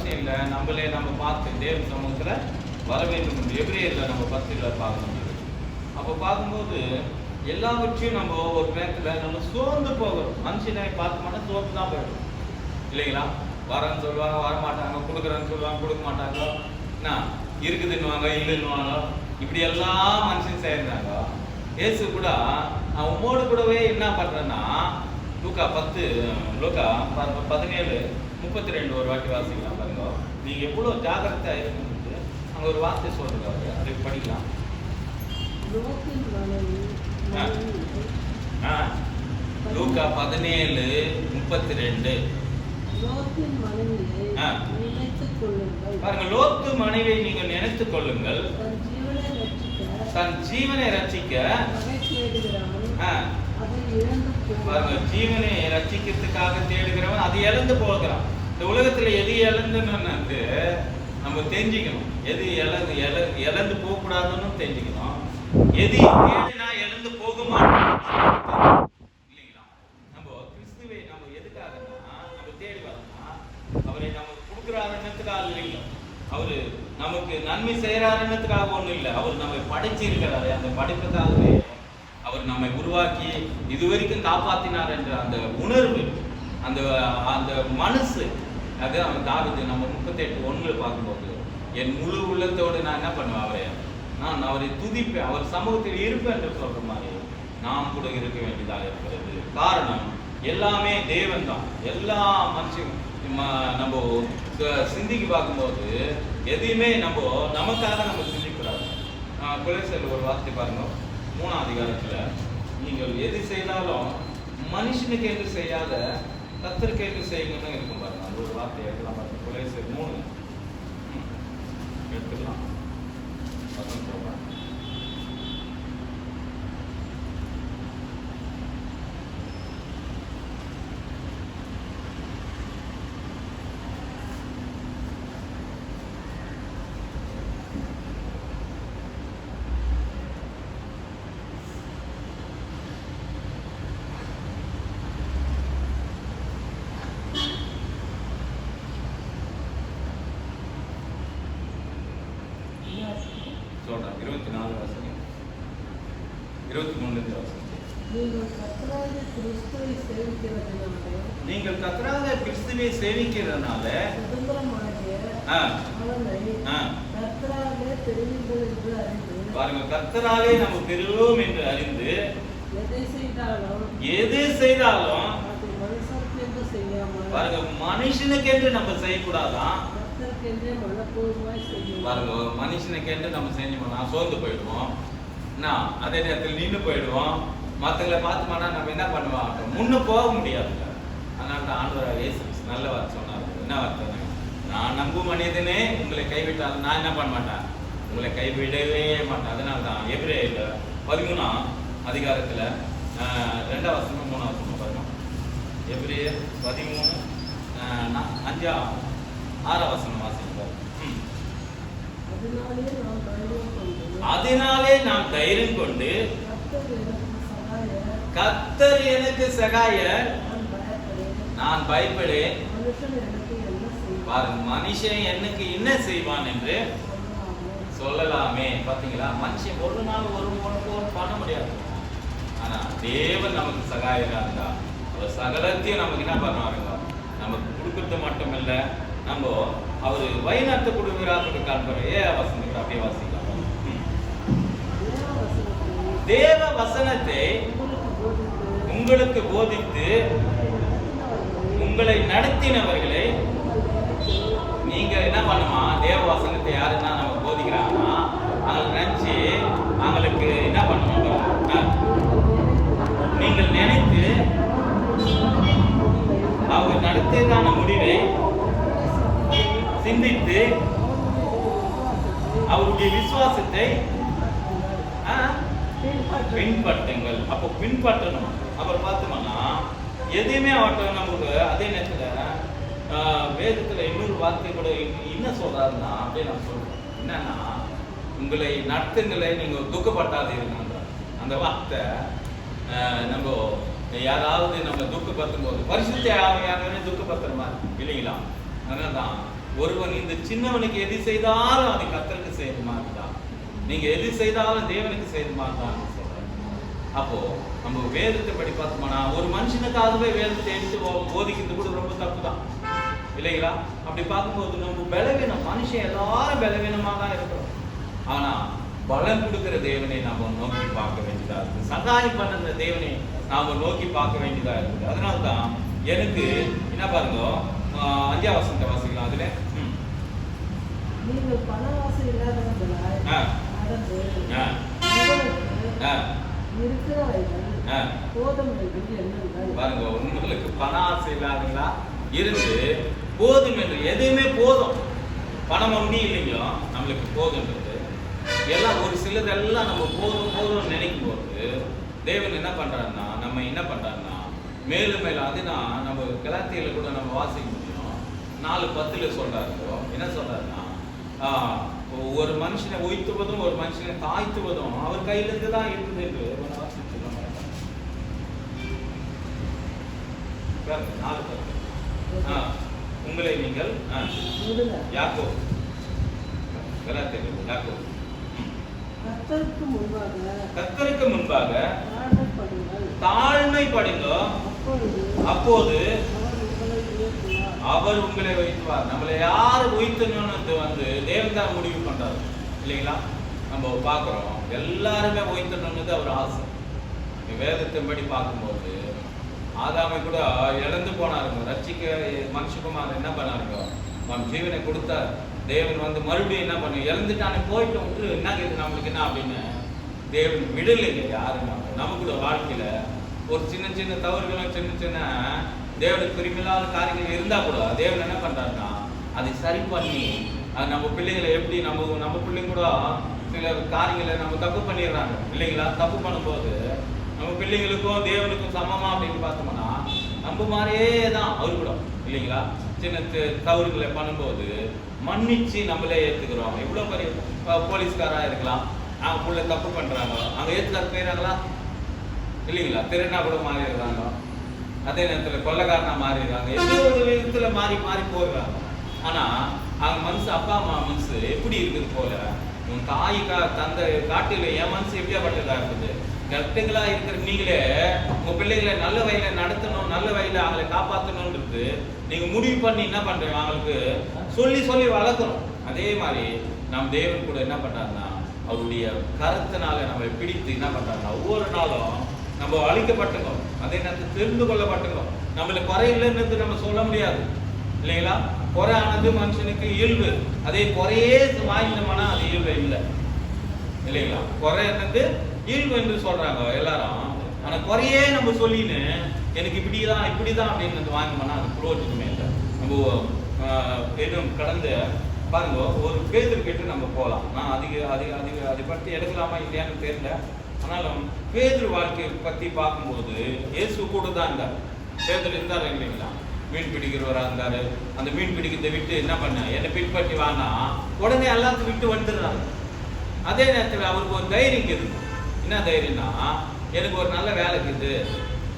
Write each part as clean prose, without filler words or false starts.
அவசியம் இல்லை. நம்ம பார்த்து தேவ சமூகத்தில் வர வேண்டும் என்று எபிரேயரில் நம்ம 10 பார்க்க முடியுது. அப்போ பார்க்கும்போது எல்லாவற்றையும் நம்ம ஒரு நேரத்தில் நம்ம சோர்ந்து போகிறோம். மனுஷனை பார்த்தோம்னா சோர்ந்து தான் போயிடும் இல்லைங்களா? வரேன்னு சொல்லுவாங்க, வரமாட்டாங்க, கொடுக்குறேன்னு சொல்லுவாங்க, கொடுக்க மாட்டாங்க, என்ன இருக்குதுன்னுவாங்க, இல்லைன்னுவாங்க. இப்படி எல்லாம் மனுஷன் செய்யறாங்க. இயேசு கூட நான் உம்மோடு கூடவே என்ன பண்றேன்னா, லூக்கா 17:32 ஒரு வாட்டி வாசிக்கலாம் பாருங்க. நீங்க எவ்வளவு ஜாகிரதையா இருக்குன்னு அங்க ஒரு வார்த்தை சொல்றாரு, அதை படிக்கலாம். லூக்கா 17:32 பாருங்க. லோத்து மனைவியை நீங்க நினைத்துக் கொள்ளுங்கள், தன் ஜீவனை ரட்சிக்க. பாருங்க, ஜீவனை ரட்சிக்கிறதுக்காக தேடுகிறவன் அதை இழந்து போகிறான். இந்த உலகத்துல எது இழந்துன்னு நம்ம தெரிஞ்சுக்கணும். எது இழந்து போக கூடாதுன்னு தெரிஞ்சுக்கணும். எது தேடினா இழந்து போக மாட்டோம் இல்லைங்களா? நம்ம கிறிஸ்துவை நம்ம எதுக்காகனா நம்ம தேடி வரோம்னா அவரை நமக்கு கொடுக்குறாருன்றதுக்காக இல்லைங்க. அவரு நமக்கு நன்மை செய்யறாருன்றதுக்காக ஒண்ணும் இல்லை. அவர் நம்மை படைச்சிருக்கிறாரு. அந்த படைப்புக்காகவே அவர் நம்மை உருவாக்கி இதுவரைக்கும் காப்பாத்தினார் என்ற அந்த உணர்வு, அந்த அந்த மனசு, அது அவன் தாவிது நம்ம 38:1 பார்க்கும்போது, என் முழு உள்ளத்தோடு நான் என்ன பண்ணுவேன், நான் அவரை துதிப்பேன், அவர் சமூகத்தில் இருப்பேன் என்று சொல்ற மாதிரி நாம் கூட இருக்க வேண்டியதாக இருக்கிறது. காரணம் எல்லாமே தேவன் தான். எல்லா மனுஷன் நம்ம சிந்திக்கு பார்க்கும்போது எதையுமே நமக்காக நம்ம சிந்திக்கூடாது. கொலோசியர் ஒரு வார்த்தை பாருங்க, 3ஆம் அதிகாரத்துல, நீங்கள் எது செய்தாலும் மனுஷனுக்கு என்று செய்யாத கர்த்தருக்கு என்று செய்யுங்கன்னு இருக்கும் பாருங்க. அந்த ஒரு வார்த்தை எடுக்கலாம் பாருங்க. கொலோசியர் 3 எடுத்துக்கலாம். சொல்றேன். 24 வசனம் 23 வசனம். நீங்கள் கர்த்தராகிய கிறிஸ்துவை சேவிக்கிறதுனால பாருங்க, கர்த்தராலே நம்ம பெறுவோம் என்று அறிந்து எது செய்தாலும் பாருங்க, மனுஷனுக்கு என்று நம்ம செய்யக்கூடாதான். பாருங்க, மனுஷனுக்கு என்று நம்ம செஞ்சோம்னா சோர்ந்து போயிடுவோம், அதே நேரத்தில் நின்று போயிடுவோம். மற்றவங்களை பார்த்தோம்னா நம்ம என்ன பண்ணுவோம், முன்னு போக முடியாது. அதனால தான் ஆண்டவராகிய இயேசு நல்ல வார்த்தை சொன்னார். என்ன வார்த்தை? நான் நம்பும் மனிதனே உங்களை கைவிட்டாலும் நான் என்ன பண்ண மாட்டேன், உங்களை கைவிடவே மாட்டேன். அதனால தான் எபிரேயர் 13ஆம் அதிகாரத்துல 2ஆம் வசனம் 3ஆம் வசனம் பாருங்க. எபிரேயர் 13:5-6 வசனம் வாசிப்பார். அதனாலே நாம் தைரியம் கொண்டு கர்த்தர் எனக்கு சகாயர், நான் பயப்படேன். பாருங்க, மனுஷன் எனக்கு என்ன செய்வான் என்று சொல்லலாமே. பாத்தீங்களா, மனுஷன் ஒரு நாள் ஒரு பண்ண முடியாது. ஆனா தேவன் நமக்கு சகாயரா இருந்தா அவர் சகலத்தையும் நமக்கு என்ன பண்ணுவாருங்க, நமக்கு கொடுக்கறது மட்டும் இல்ல, நம்ம அவரு வழிநடத்த கொடுக்கிறார். காண்பறையே வசனத்தை அப்படியே வாசிக்கலாம். தேவ வசனத்தை உங்களுக்கு போதித்து உங்களை நடத்தினவர்களை நீங்க என்ன பண்ணுமா, தேவ வசனத்தை யாருன்னா நம்ம போதிக்கிறாங்கன்னா அவங்க நினைச்சு அவங்களுக்கு என்ன பண்ணுவாங்க, நீங்கள் நினைத்து அவங்க நடத்தியதான முடிவை சிந்தித்து அவருடைய விசுவாசத்தை பின்பற்றுங்கள். அப்போ பின்பற்றணும். அப்புறம் பார்த்தோம்னா எதையுமே அவர்கிட்ட நமக்கு அதே நேரத்தில் வேதத்துல இன்னொரு வார்த்தை கூட என்ன சொல்றாருன்னா, அப்படியே நான் சொல்றேன் என்னன்னா, உங்களை நடத்துங்களை நீங்க துக்கப்பட்டாதீர்கள். அந்த வார்த்தை நம்ம யாராவது நம்ம துக்கப்படுத்தும் போது பரிசுத்த ஆவியானவரே துக்கப்படுத்துற மாதிரி இல்லைங்களா? அதனால்தான் ஒருவன் இந்த சின்னவனுக்கு எது செய்தாலும் அது கர்த்தருக்கு செய்த மாதிரி தான். நீங்க எது செய்தாலும் தேவனுக்கு செய்த மாதிரி தான் சொல்றேன். அப்போ நம்ம வேதத்தை படி பார்த்தோம்னா ஒரு மனுஷனுக்காகவே வேதத்தை எடுத்து போதிக்கிறது கூட ரொம்ப தப்பு தான் இல்லைங்களா? அப்படி பார்க்கும்போது நம்ம பலவீனம், மனுஷன் எல்லாரும் பலவீனமாக தான் இருக்கிறோம். ஆனா பலம் கொடுக்கிற தேவனை நாம நோக்கி பார்க்க வேண்டியதா இருக்கு. சகாயம் பண்ணுற தேவனை நாம நோக்கி பார்க்க வேண்டியதா இருக்குது. அதனால்தான் எனக்கு என்ன பாருங்க, 5ஆம் வசனத்தை வாசிக்கலாம். அதுல நீங்கள் பணவாசை இல்லாதவர்களாய் நடந்து இருக்கிறவைகள் போதும் என்று எண்ணுங்கள். பாருங்க, உங்களுக்கு பண ஆசை இல்லாதீங்களா இருந்து போதும் என்று, எதுவுமே போதும், பணம் ஒண்டி இல்லைங்களோ நம்மளுக்கு போதுன்றது எல்லாம் ஒரு சிலதெல்லாம் நம்ம போதும் போதும் நினைக்கும் போது தேவன் என்ன பண்றாருன்னா, நம்ம என்ன பண்றாருன்னா மேலும் மேலும், அதுதான் நம்ம கலாத்தியில கூட நம்ம வாசிக்க முடியும். 4:10 சொல்றாரு. என்ன சொல்றாருன்னா, ஒரு மனுஷனை உயர்த்துவதும் ஒரு மனுஷனை தாழ்த்துவதும் அவர் கையிலிருந்து தான் இருக்குது என்று வாசிச்சிருக்கோம். 4:10 உங்களை நீங்கள் யாக்கோபு கலாத்தியர் யாக்கோபு கர்த்தருக்கு முன்பாக தாழ்மைப்படுங்கோ, அப்போது அவர் உங்களை உயர்த்துவார். நம்மளை யாரு உயர்த்தணும்னு வந்து தேவன் தான் முடிவு பண்றாரு இல்லைங்களா? நம்ம பார்க்கிறோம் எல்லாருமே உயர்த்தணும்னு அவர் ஆசை. வேதத்தின்படி பார்க்கும்போது ஆதாமை கூட இழந்து போனாருங்க, ரட்சிக்க மனுஷகுமார் என்ன பண்ணாருங்க, நம் ஜீவனை கொடுத்தார். தேவன் வந்து மறுபடியும் என்ன பண்ணு, இழந்துட்டானே போயிட்டு விட்டு என்ன கேட்டு நம்மளுக்கு என்ன அப்படின்னு தேவன் விடலைங்க யாருங்க. நமக்கு கூட வாழ்க்கையில ஒரு சின்ன சின்ன தவறுகளும் சின்ன சின்ன தேவனுக்கு பிரிமில்லாத காரியங்கள் இருந்தா கூட தேவன் என்ன பண்றாருன்னா அதை சரி பண்ணி நம்ம பிள்ளைகளை எப்படி நம்ம பிள்ளைங்க கூட சில காரியங்களை நம்ம தப்பு பண்ணிடுறாங்க இல்லைங்களா? தப்பு பண்ணும்போது நம்ம பிள்ளைங்களுக்கும் தேவனுக்கும் சமமா அப்படின்னு பார்த்தோம்னா நம்ம மாதிரியே தான் அவரு கூட இல்லைங்களா? சின்ன தவறுகளை பண்ணும்போது மன்னிச்சு நம்மளே ஏற்றுக்கிறோம். எவ்வளோ பெரிய போலீஸ்காராக இருக்கலாம், அவங்க பிள்ளை தப்பு பண்ணுறாங்க, அவங்க ஏற்றுக்கார போயிடறாங்களா இல்லைங்களா? திருநா கூட மாறிடுறாங்க, அதே நேரத்தில் கொள்ளைக்காரனா மாறிடுறாங்க, எந்த ஒரு விதத்தில் மாறி மாறி போயிடுறாங்க. ஆனால் அவங்க மனசு, அப்பா அம்மா மனசு எப்படி இருக்குது போல உன் தாய் தந்தை காட்டில் என் மனசு எப்படியாப்பட்டதாக இருக்குது. கரெக்டுங்களா இருக்கிற நீங்களே உங்கள் பிள்ளைகளை நல்ல வயல நடத்தணும், நல்ல வயல அவங்களை காப்பாற்றணுன்றது நீங்கள் முடிவு பண்ணி என்ன பண்ணுறீங்க, அவங்களுக்கு சொல்லி சொல்லி வளர்க்கணும். அதே மாதிரி நம் தேவன் கூட என்ன பண்ணுறாருன்னா அவருடைய கருத்தினால நம்மளை பிடித்து என்ன பண்ணுறாருன்னா ஒவ்வொரு நாளும் நம்ம அழிக்கப்பட்டுக்கோம், அதே நேரத்தில் தெரிந்து கொள்ளப்பட்டுக்கோம். நம்மளுக்கு குறையில்லைன்னு நம்ம சொல்ல முடியாது இல்லைங்களா? குறை ஆனது மனுஷனுக்கு இயல்பு, அதே குறையே வாங்கினோம்னா அது இயல்பு இல்லை இல்லைங்களா? குறை என்னது இயல்பு என்று சொல்றாங்க எல்லாரும். ஆனா குறையே நம்ம சொல்லின்னு எனக்கு இப்படிதான் அப்படின்னு வாங்கினோம்னா அது புரோஜனமே இல்லை. நம்ம எதுவும் கடந்த பாருங்க, ஒரு பேதுரு கேட்டு நம்ம போகலாம். நான் அதை பற்றி எடுக்கலாமா இல்லையான்னு தெரியல. ஆனாலும் பேதுரு வாழ்க்கையை பற்றி பார்க்கும்போது இயேசு கூட தான் இருந்தார். பேதுரு இருந்தார் இல்லைங்களா? மீன் பிடிக்கிறவராக இருந்தார். அந்த மீன் பிடிக்கிறதை விட்டு என்ன பண்ண, என்னை பின்பற்றி வானா உடனே எல்லாத்தையும் விட்டு வந்துடுறாங்க. அதே நேரத்தில் அவருக்கு ஒரு தைரியம் இருக்குது. என்ன தைரியம்னா, எனக்கு ஒரு நல்ல வேலை இருக்குது,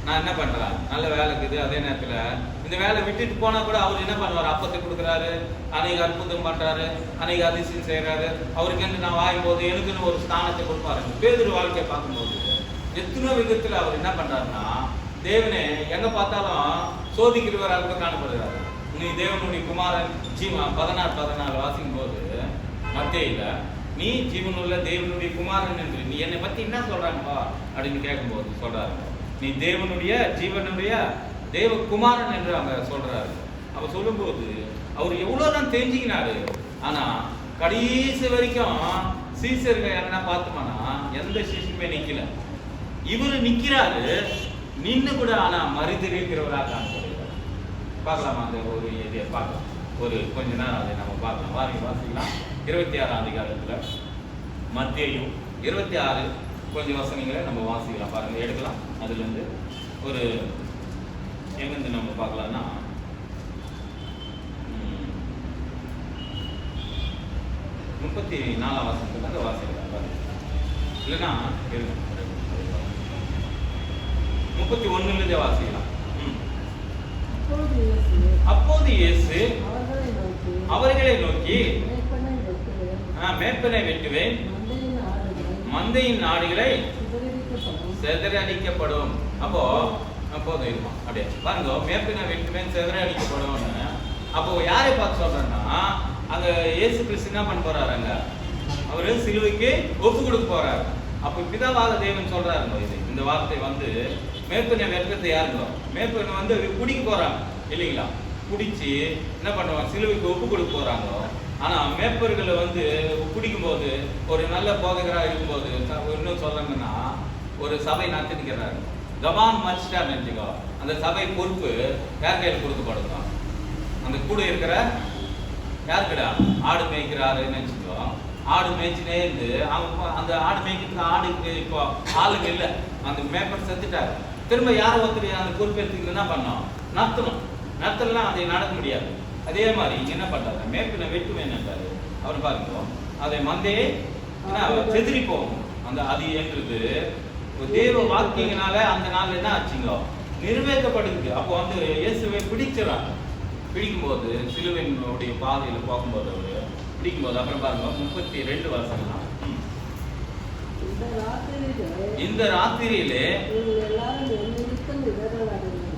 நான் என்ன பண்ணுறேன், நல்ல வேலை இருக்குது. அதே நேரத்தில் இந்த வேலை விட்டுட்டு போனால் கூட அவர் என்ன பண்ணுவார், அப்பத்தை கொடுக்குறாரு, அநேக அற்புதம் பண்ணுறாரு, அநேக அதிசயம் செய்கிறாரு. அவருக்கு என்ன நான் வாங்கும்போது எனக்குன்னு ஒரு ஸ்தானத்தை கொடுப்பாரு. பேதுரு வாழ்க்கையை பார்க்கும்போது எத்தனை விதத்தில் அவர் என்ன பண்ணுறாருன்னா தேவனை எங்கே பார்த்தாலும் சோதிக்கிறவராக கூட காணப்படுகிறாரு. நீ தேவனுடைய குமாரன் 16 வாசிக்கும் போது மத்தேயில நீ ஜீவனுள்ள தேவனுடைய குமாரன் என்று நீ என்னை பத்தி என்ன சொல்றாங்கப்பா அப்படின்னு கேட்கும்போது சொல்றாரு, நீ தேவனுடைய ஜீவனுடைய தேவ குமாரன் என்று அவங்க சொல்றாரு. அவ சொல்லும்போது அவர் எவ்வளவுதான் தெரிஞ்சுக்கினாரு. ஆனா கடைசி வரைக்கும் சீசர்கள் என்ன பார்த்தோம்னா எந்த சீசனுமே நிக்கல. இவரு நிக்கிறாரு, நின்று கூட ஆனா மறுதளிக்கிறவராக காணப்படுகிறார். பார்க்கலாமா அந்த ஒரு இதை பார்க்கலாம், ஒரு கொஞ்ச நேரம் அதை நம்ம பார்க்கலாம். வாசிக்கலாம் 26ஆம் அதிகாரத்தில் மத்தேயு 26 கொஞ்சம் வசனங்களை நம்ம வாசிக்கலாம். பாருங்க, எடுக்கலாம். அதுலேருந்து ஒரு எங்கேருந்து நம்ம பார்க்கலாம்னா 34ஆம் வசனத்துலேருந்து வாசிக்கலாம். பாருங்க, இல்லைன்னா 31 வாசிக்கலாம். அப்போது இயேசு அவர்களை நோக்கி மேய்ப்பனை வெட்டுவேன். மேய்ப்பனை வெட்டுவேன், மந்தையின் ஆடுகளை சிதறடிக்கப்படும். அப்போ போதும் இருமா அப்படியே பாருங்க, மேய்ப்பனை வெட்டுவேன் சிதறடிக்கப்படும். அப்போ யாரை பார்த்து சொல்றேன்னா, அங்க இயேசு கிறிஸ்து என்ன பண்ண போறாருங்க, அவரு சிலுவைக்கு ஒப்பு கொடுக்க போறாரு. அப்ப பிதாவாக தேவன் சொல்றாருங்க, இது இந்த வார்த்தை வந்து மேய்ப்பனை வெட்டுறது யாருங்க, மேய்ப்பனை வந்து குடிக்க போறாங்க இல்லைங்களா, குடிச்சு என்ன பண்ணுவாங்க, சிலுவைக்கு ஒப்பு கொடுக்க போறாங்க. ஆனா மேய்ப்பர்களை வந்து குடிக்கும் போது, ஒரு நல்ல போதகரா இருக்கும்போது இன்னும் சொல்லணும்னா, ஒரு சபை நடத்திக்கிறாரு, கவான் மச்சிட்டா நினைச்சுக்கோ, அந்த சபை பொறுப்பு யார் கையில் கொடுக்கப்படுதோ, அந்த கூட இருக்கிற யாருக்குடா, ஆடு மேய்க்கிறாரு நினைச்சுக்கோ, ஆடு மேய்ச்சினே இருந்து அவங்க அந்த ஆடு மேய்க்கிறதுக்கு ஆடுக்கு இப்போ ஆளுங்க இல்லை, அந்த மேய்ப்பர் செத்துட்டாரு. திரும்ப யாரை ஒருத்தர் அந்த பொறுப்பேற்றுக்கு என்ன பண்ணோம், நடத்தணும். நடத்தலாம், அதை நடக்க முடியாது. அதே மாதிரி இங்க என்ன பண்றாரு, மேய்ப்பனை வெட்டுவேன் என்றாரு. அவர் பாருங்க, அதை மந்தே செதிரி போகும். அந்த அது என்றது தேவ வாக்கியங்களால அந்த நாள் என்ன ஆச்சுங்களோ நிறைவேற்றப்படுது. அப்போ வந்து இயேசுவை பிடிச்சிடறாங்க. பிடிக்கும்போது சிலுவையினுடைய பாதையில போகும்போது அவரு பிடிக்கும்போது, அப்புறம் பாருங்க 32 வருஷம், இந்த ராத்திரியிலே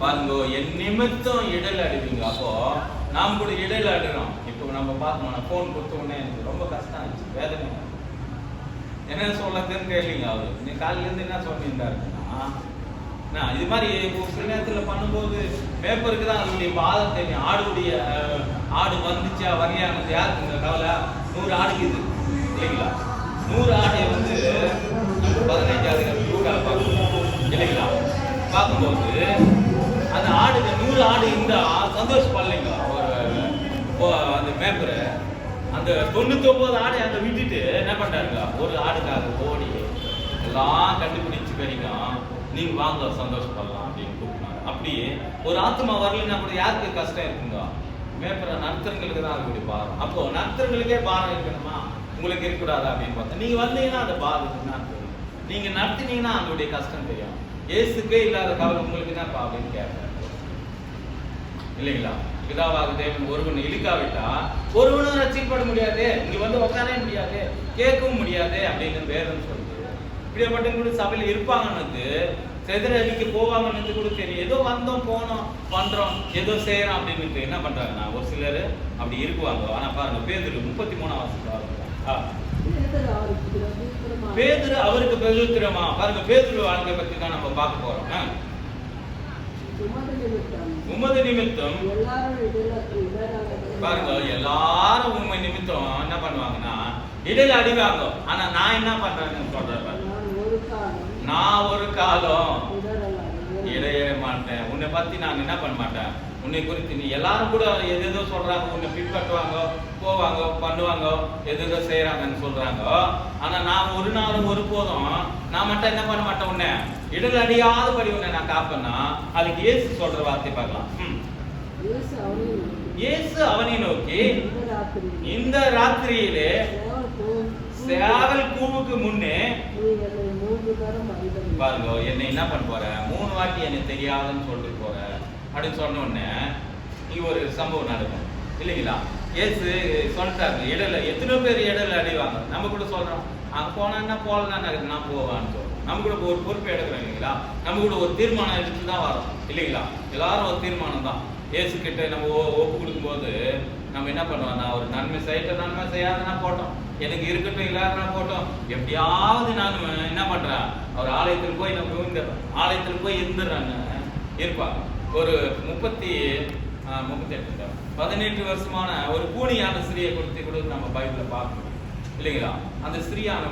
பாருங்க என் நிமித்தம் இடல் அடிவீங்க. அப்போ நாம் கூட இடல் அடிறோம். இப்போ நம்ம பார்க்கணும், போன் கொடுத்த உடனே எனக்கு ரொம்ப கஷ்டம் ஆச்சு, வேதனை. என்ன சொல்லதுன்னு கேள்விங்க அவரு, நீ காலையில இருந்து என்ன சொல்லியிருந்தாருன்னா, இது மாதிரி சில நேரத்துல பண்ணும்போது மேய்ப்பருக்கு தான் அதனுடைய பாதம் தெரியும். ஆடு வந்துச்சா வகையானது யாருக்கு கவலை, 100 ஆடுக்கு இது இல்லைங்களா, 100 ஆடை வந்து 15 ரூபாய் பார்க்கணும் இல்லைங்களா. பார்க்கும்போது அந்த ஆடுக்கு 100 ஆடு இருந்தா சந்தோஷப்படலைங்க அந்த மேய்ப்பர். அந்த 99 ஆடை அங்க விட்டுட்டு என்ன பண்றாருங்க, ஒரு ஆடுக்காக ஓடி எல்லாம் கண்டுபிடிச்சு கிடைக்கும், நீங்க வாங்க சந்தோஷப்படலாம் அப்படின்னு கூப்பிட்டாங்க. அப்படியே ஒரு ஆத்மா வரலன்னா கூட யாருக்கு கஷ்டம் இருக்குங்க, மேய்ப்பற நர்த்தர்களுக்கு தான் இருக்கக்கூடிய பாரம். அப்போ நர்த்தர்களுக்கே பாரம் இருக்கணுமா, உங்களுக்கு இருக்கக்கூடாதா அப்படின்னு பார்த்தா, நீங்க வந்தீங்கன்னா அந்த பாரம் நீங்க நடத்தினீங்கன்னா அதனுடைய கஷ்டம் தெரியும். இயேசுக்கே இல்லாத கவலை உங்களுக்கு தான் அப்படின்னு கேட்பேன் இல்லைங்களா. பிதாவாக தேவன் ஒருவன் இழுக்காவிட்டா ஒருவனும் ரட்சிக்கப்பட முடியாது, இங்க வந்து உட்காரவே முடியாது, கேட்கவும் முடியாது அப்படின்னு வேறுன்னு சொல்லுது. இப்படிப்பட்ட கூட சபையில் இருப்பாங்கன்னு செதறடிக்க போவாங்கன்னு கூட தெரியும். ஏதோ வந்தோம் போனோம் பண்றோம் ஏதோ செய்யறோம் அப்படின்னு என்ன பண்றாங்கன்னா ஒரு சிலர் அப்படி இருக்குவாங்க. ஆனா பாருங்க பேதுரு 33 பேதுரு அவருக்கு பிரதித்திரமா பாருங்க. பேதுரு வாழ்க்கை பத்தி தான் நம்ம பார்க்க போறோம். உமது நிமித்தம் பாருங்க, எல்லாரும் உண்மை நிமித்தம் என்ன பண்ணுவாங்கன்னா இடையில அடிவாங்க. ஆனா நான் என்ன பண்றேன்னு சொல்றேன், நான் ஒரு காலம் இடைய மாட்டேன். உன்னை பத்தி நான் என்ன பண்ண மாட்டேன், உன்னை குறித்து நீ எல்லாரும் கூட எதோ சொல்றாங்க, உன்னை பின்பற்றுவாங்க போவாங்க பண்ணுவாங்க எதோ செய்யறாங்கன்னு சொல்றாங்க. ஆனா நான் ஒரு நாளும் ஒருபோதும் நான் மட்டும் என்ன பண்ண மாட்டேன், உன்னை இடல் அடியாதபடி உன்னை நான் காப்பேன்னா அதுக்கு இயேசு சொல்ற வார்த்தை பார்க்கலாம். இயேசு அவனை நோக்கி இந்த ராத்திரியிலே சேவல் கூவுக்கு முன்னே பாருங்க என்னை என்ன பண்ண போற, 3 வாட்டி என்னை தெரியாதுன்னு சொல்லிட்டு போற அப்படின்னு சொன்ன உடனே இங்க ஒரு சம்பவம் நடக்கும் இல்லைங்களா. இயேசு சொல்லிட்டாரு இடல, எத்தனை பேர் இடல அடிவாங்க. நம்ம கூட சொல்றோம் அங்க போனா போலாம் நான் போவான்னு சொல்றோம். நம்ம கூட ஒரு பொறுப்பு எடுக்கிறோம் இல்லைங்களா. நம்ம கூட ஒரு தீர்மானம் எடுத்து தான் வரோம் இல்லைங்களா. எல்லாரும் ஒரு தீர்மானம் தான். இயேசு கிட்ட நம்ம ஒப்பு கொடுக்கும் போது நம்ம என்ன பண்ணுவோம், நான் ஒரு நன்மை செய்யட்டும் நன்மை செய்யாதுன்னா போட்டோம், எனக்கு இருக்கட்டும் இல்லாதனா போட்டோம், எப்படியாவது நான் என்ன பண்றேன் அவர் ஆலயத்தில் போய் நம்ம விழுந்துடுறோம், ஆலயத்தில் போய் இருந்துடுறான்னு இருப்பாங்க. ஒரு 18 வருஷமான ஒரு கூனியான ஸ்திரியை கொடுத்து கூட நம்ம பைபிள்ல பார்க்கணும் இல்லைங்களா. அந்த ஸ்திரியான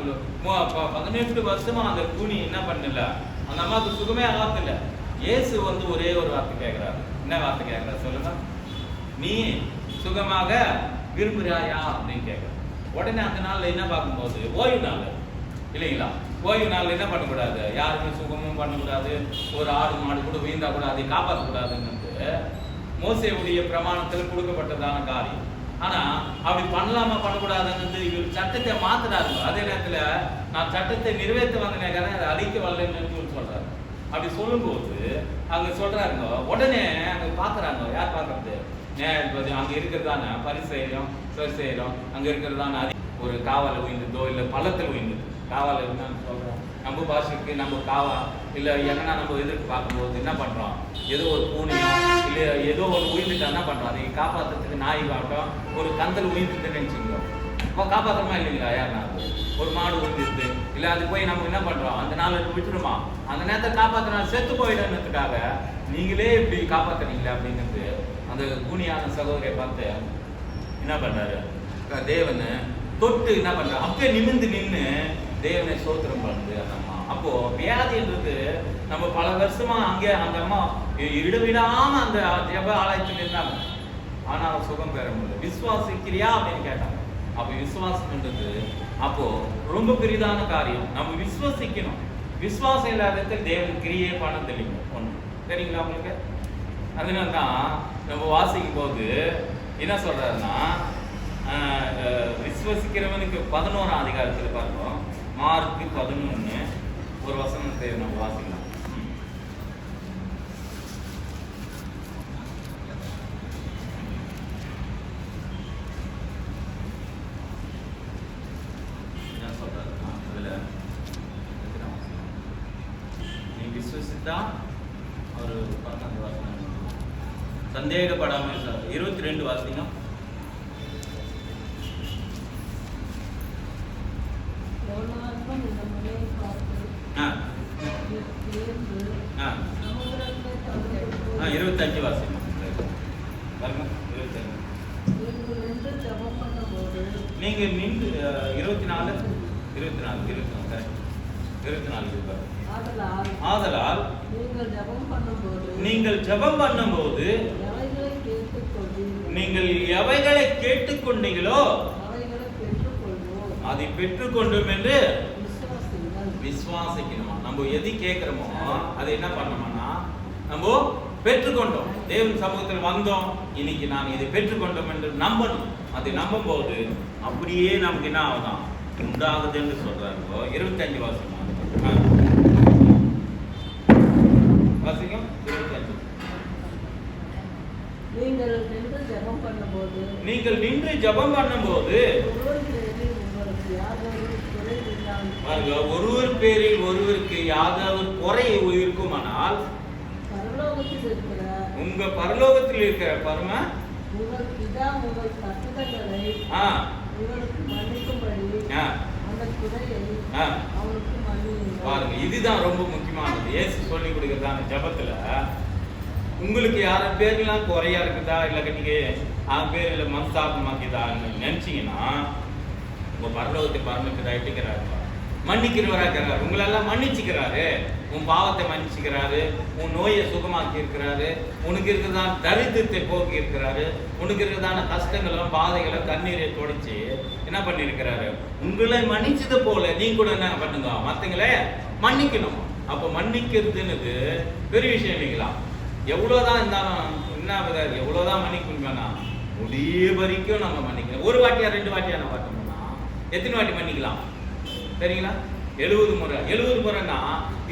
18 வருஷமா அந்த கூனி என்ன பண்ணல, அந்த அம்மாவுக்கு சுகமே ஆகல. இயேசு வந்து ஒரே ஒரு வார்த்தை கேட்கிறாரு. என்ன வார்த்தை கேட்கிறாரு சொல்லுங்க, நீ சுகமாக விரும்புகிறாயா அப்படின்னு கேட்கிற. உடனே அந்த நாள்ல என்ன பார்க்கும்போது ஓய்வு நாள் இல்லைங்களா. ஓய்வு நாள் என்ன பண்ணக்கூடாது, யாருமே சுகமும் பண்ணக்கூடாது, ஒரு ஆடு மாடு கூட வீழ்ந்தா கூட அதை காப்பாற்றக்கூடாதுன்னு மோசேவுடைய பிரமாணத்தில் கொடுக்கப்பட்டதான காரியம். ஆனா அப்படி பண்ணலாமா பண்ணக்கூடாதுன்னு இவர் சட்டத்தை மாத்துறாரு. அதே நேரத்துல நான் சட்டத்தை நிறைவேற்ற வந்தேன் அதை அழிக்க வரலன்னு சொல்றாரு. அப்படி சொல்லும்போது அங்க சொல்றாருங்க, உடனே அங்க பாக்குறாங்க, யார் பாக்குறது, நியாயாதிபதி அங்க இருக்கிறதான பரிசேயரும் சரிசேயரும் அங்க இருக்கிறதான ஒரு காவல உயிர்ந்ததோ இல்ல பள்ளத்தில் உயிர்ந்தது. காவல என்னன்னு சொல்றோம் நம்ம பாஷைக்கு, நம்ம காவா இல்ல என்னன்னா நம்ம எதிர்க்கு பார்க்கும்போது என்ன பண்றோம், ஏதோ ஒரு பூனையோ இல்ல ஏதோ ஒரு உயிர்ந்துட்டா என்ன பண்றோம், அதை காப்பாற்றுறதுக்கு நாய் காட்டும் ஒரு கந்தல் உயிர்ந்துட்டு நினைச்சுக்கிறோம். இப்போ காப்பாற்றுறமா இல்லைங்களா? யாருனா ஒரு மாடு உயிர்ந்துட்டு இல்ல அது போய் நம்ம என்ன பண்றோம், அந்த நாள் விட்டுருமா, அந்த நேரத்தை காப்பாற்றினா செத்து போயிடுறதுக்காக நீங்களே இப்படி காப்பாத்துறீங்களே அப்படிங்கிறது அந்த கூனியான சகோதரியை பார்த்து என்ன பண்றாரு தேவனை தொட்டு என்ன பண்றாரு, அப்படியே நிமிர்ந்து நின்று தேவனை சோத்திரம் பண்ணுது அந்த அம்மா. அப்போ வியாதின்றது நம்ம பல வருஷமா அங்கே அந்த அம்மா இடைவிடாம அந்த ஜெப ஆலயத்தில் இருந்தாங்க, ஆனால் சுகம் பெற முடியல. விசுவாசிக்கிறியா அப்படின்னு கேட்டாங்க. அப்போ விசுவாசம்ன்றது அப்போ ரொம்ப பெரிதான காரியம். நம்ம விசுவாசிக்கணும். விசுவாசம் இல்லாத தேவன் கிரியே பணம் தெளிக்கும் ஒன்று, சரிங்களா உங்களுக்கு? அதனால தான் நம்ம வாசிக்கும் போது என்ன சொல்றாருன்னா, விசுவசிக்கிறவனுக்கு 11ஆம் அதிகாரத்தில் பார்ப்போம், மார்க்கு 11 ஒரு வசனத்தை நம்ம வாசிக்கலாம். என்ன சொல்றாருன்னா, அதுல நீ விசுவசித்தா ஒரு 12 வசனம் சந்தேகப்படாமல் 22 வாசிங்க. ஆ 25 வாசிங்க. நீங்க நின்று 24 ஆதலால் நீங்கள் ஜெபம் பண்ணும்போது நீங்கள் எவைகளை கேட்டுக்கொண்டீங்களோ அதை பெற்றுக்கொண்டோம் என்று விசுவாசிக்கணுமா. நம்ம எது கேட்கிறோமோ அதை என்ன பண்ணணும்னா நம்ம பெற்றுக்கொண்டோம், தேவன் சமூகத்தில் வந்தோம், இன்னைக்கு நான் இதை பெற்றுக்கொண்டோம் என்று நம்பணும். அதை நம்பும் போது அப்படியே நமக்கு என்ன ஆகுதான் உண்டாகுது என்று சொல்றாரு. 25 வாசிக்கும் வாசிக்கும் 25. நீங்கள் நின்று ஜெபம் பண்ணும்போது ஒருவர் பேரில் ஒருவருக்கு யாதாவது குறை இருக்குமானால் உங்க பரலோகத்தில் இருக்கிற பரம பாருங்க, இதுதான் ரொம்ப முக்கியமானது. இயேசு சொல்லி கொடுக்கறதான ஜபத்துல உங்களுக்கு யார பேர்லாம் குறையா இருக்குதா இல்ல நீங்க அவன் பேர்ல மனசாபமாக்கிதான்னு நினைச்சீங்கன்னா உங்க பரலோகத்தை பரமபிதா இட்டுக்கிறாரு, மன்னிக்கிறவரா இருக்கிறாரு, உங்களெல்லாம் மன்னிச்சுக்கிறாரு, உன் பாவத்தை மன்னிச்சுக்கிறாரு, உன் நோயை சுகமாக்கி இருக்கிறாரு, உனக்கு இருக்கிறதான தரித்திரத்தை போக்கி இருக்கிறாரு, உனக்கு இருக்கிறதான கஷ்டங்களும் பாதைகளும் கண்ணீரை தொடச்சு என்ன பண்ணிருக்கிறாரு, உங்களை மன்னிச்சது போல நீ கூட என்ன பண்ணுங்க மத்தங்களே மன்னிக்கணும். அப்போ மன்னிக்கிறதுன்னு பெரிய விஷயம் இல்லைங்களா? எவ்வளவுதான் இருந்தாலும் என்ன எவ்வளவுதான் மன்னிக்கணும்னா முடிய வரைக்கும் நம்ம மன்னிக்கணும். ஒரு வாட்டியா 2 வாட்டியா நம்ம பார்த்தோம்னா எத்தனை வாட்டி மன்னிக்கலாம் சரிங்களா? 70 முறை. 70 முறைன்னா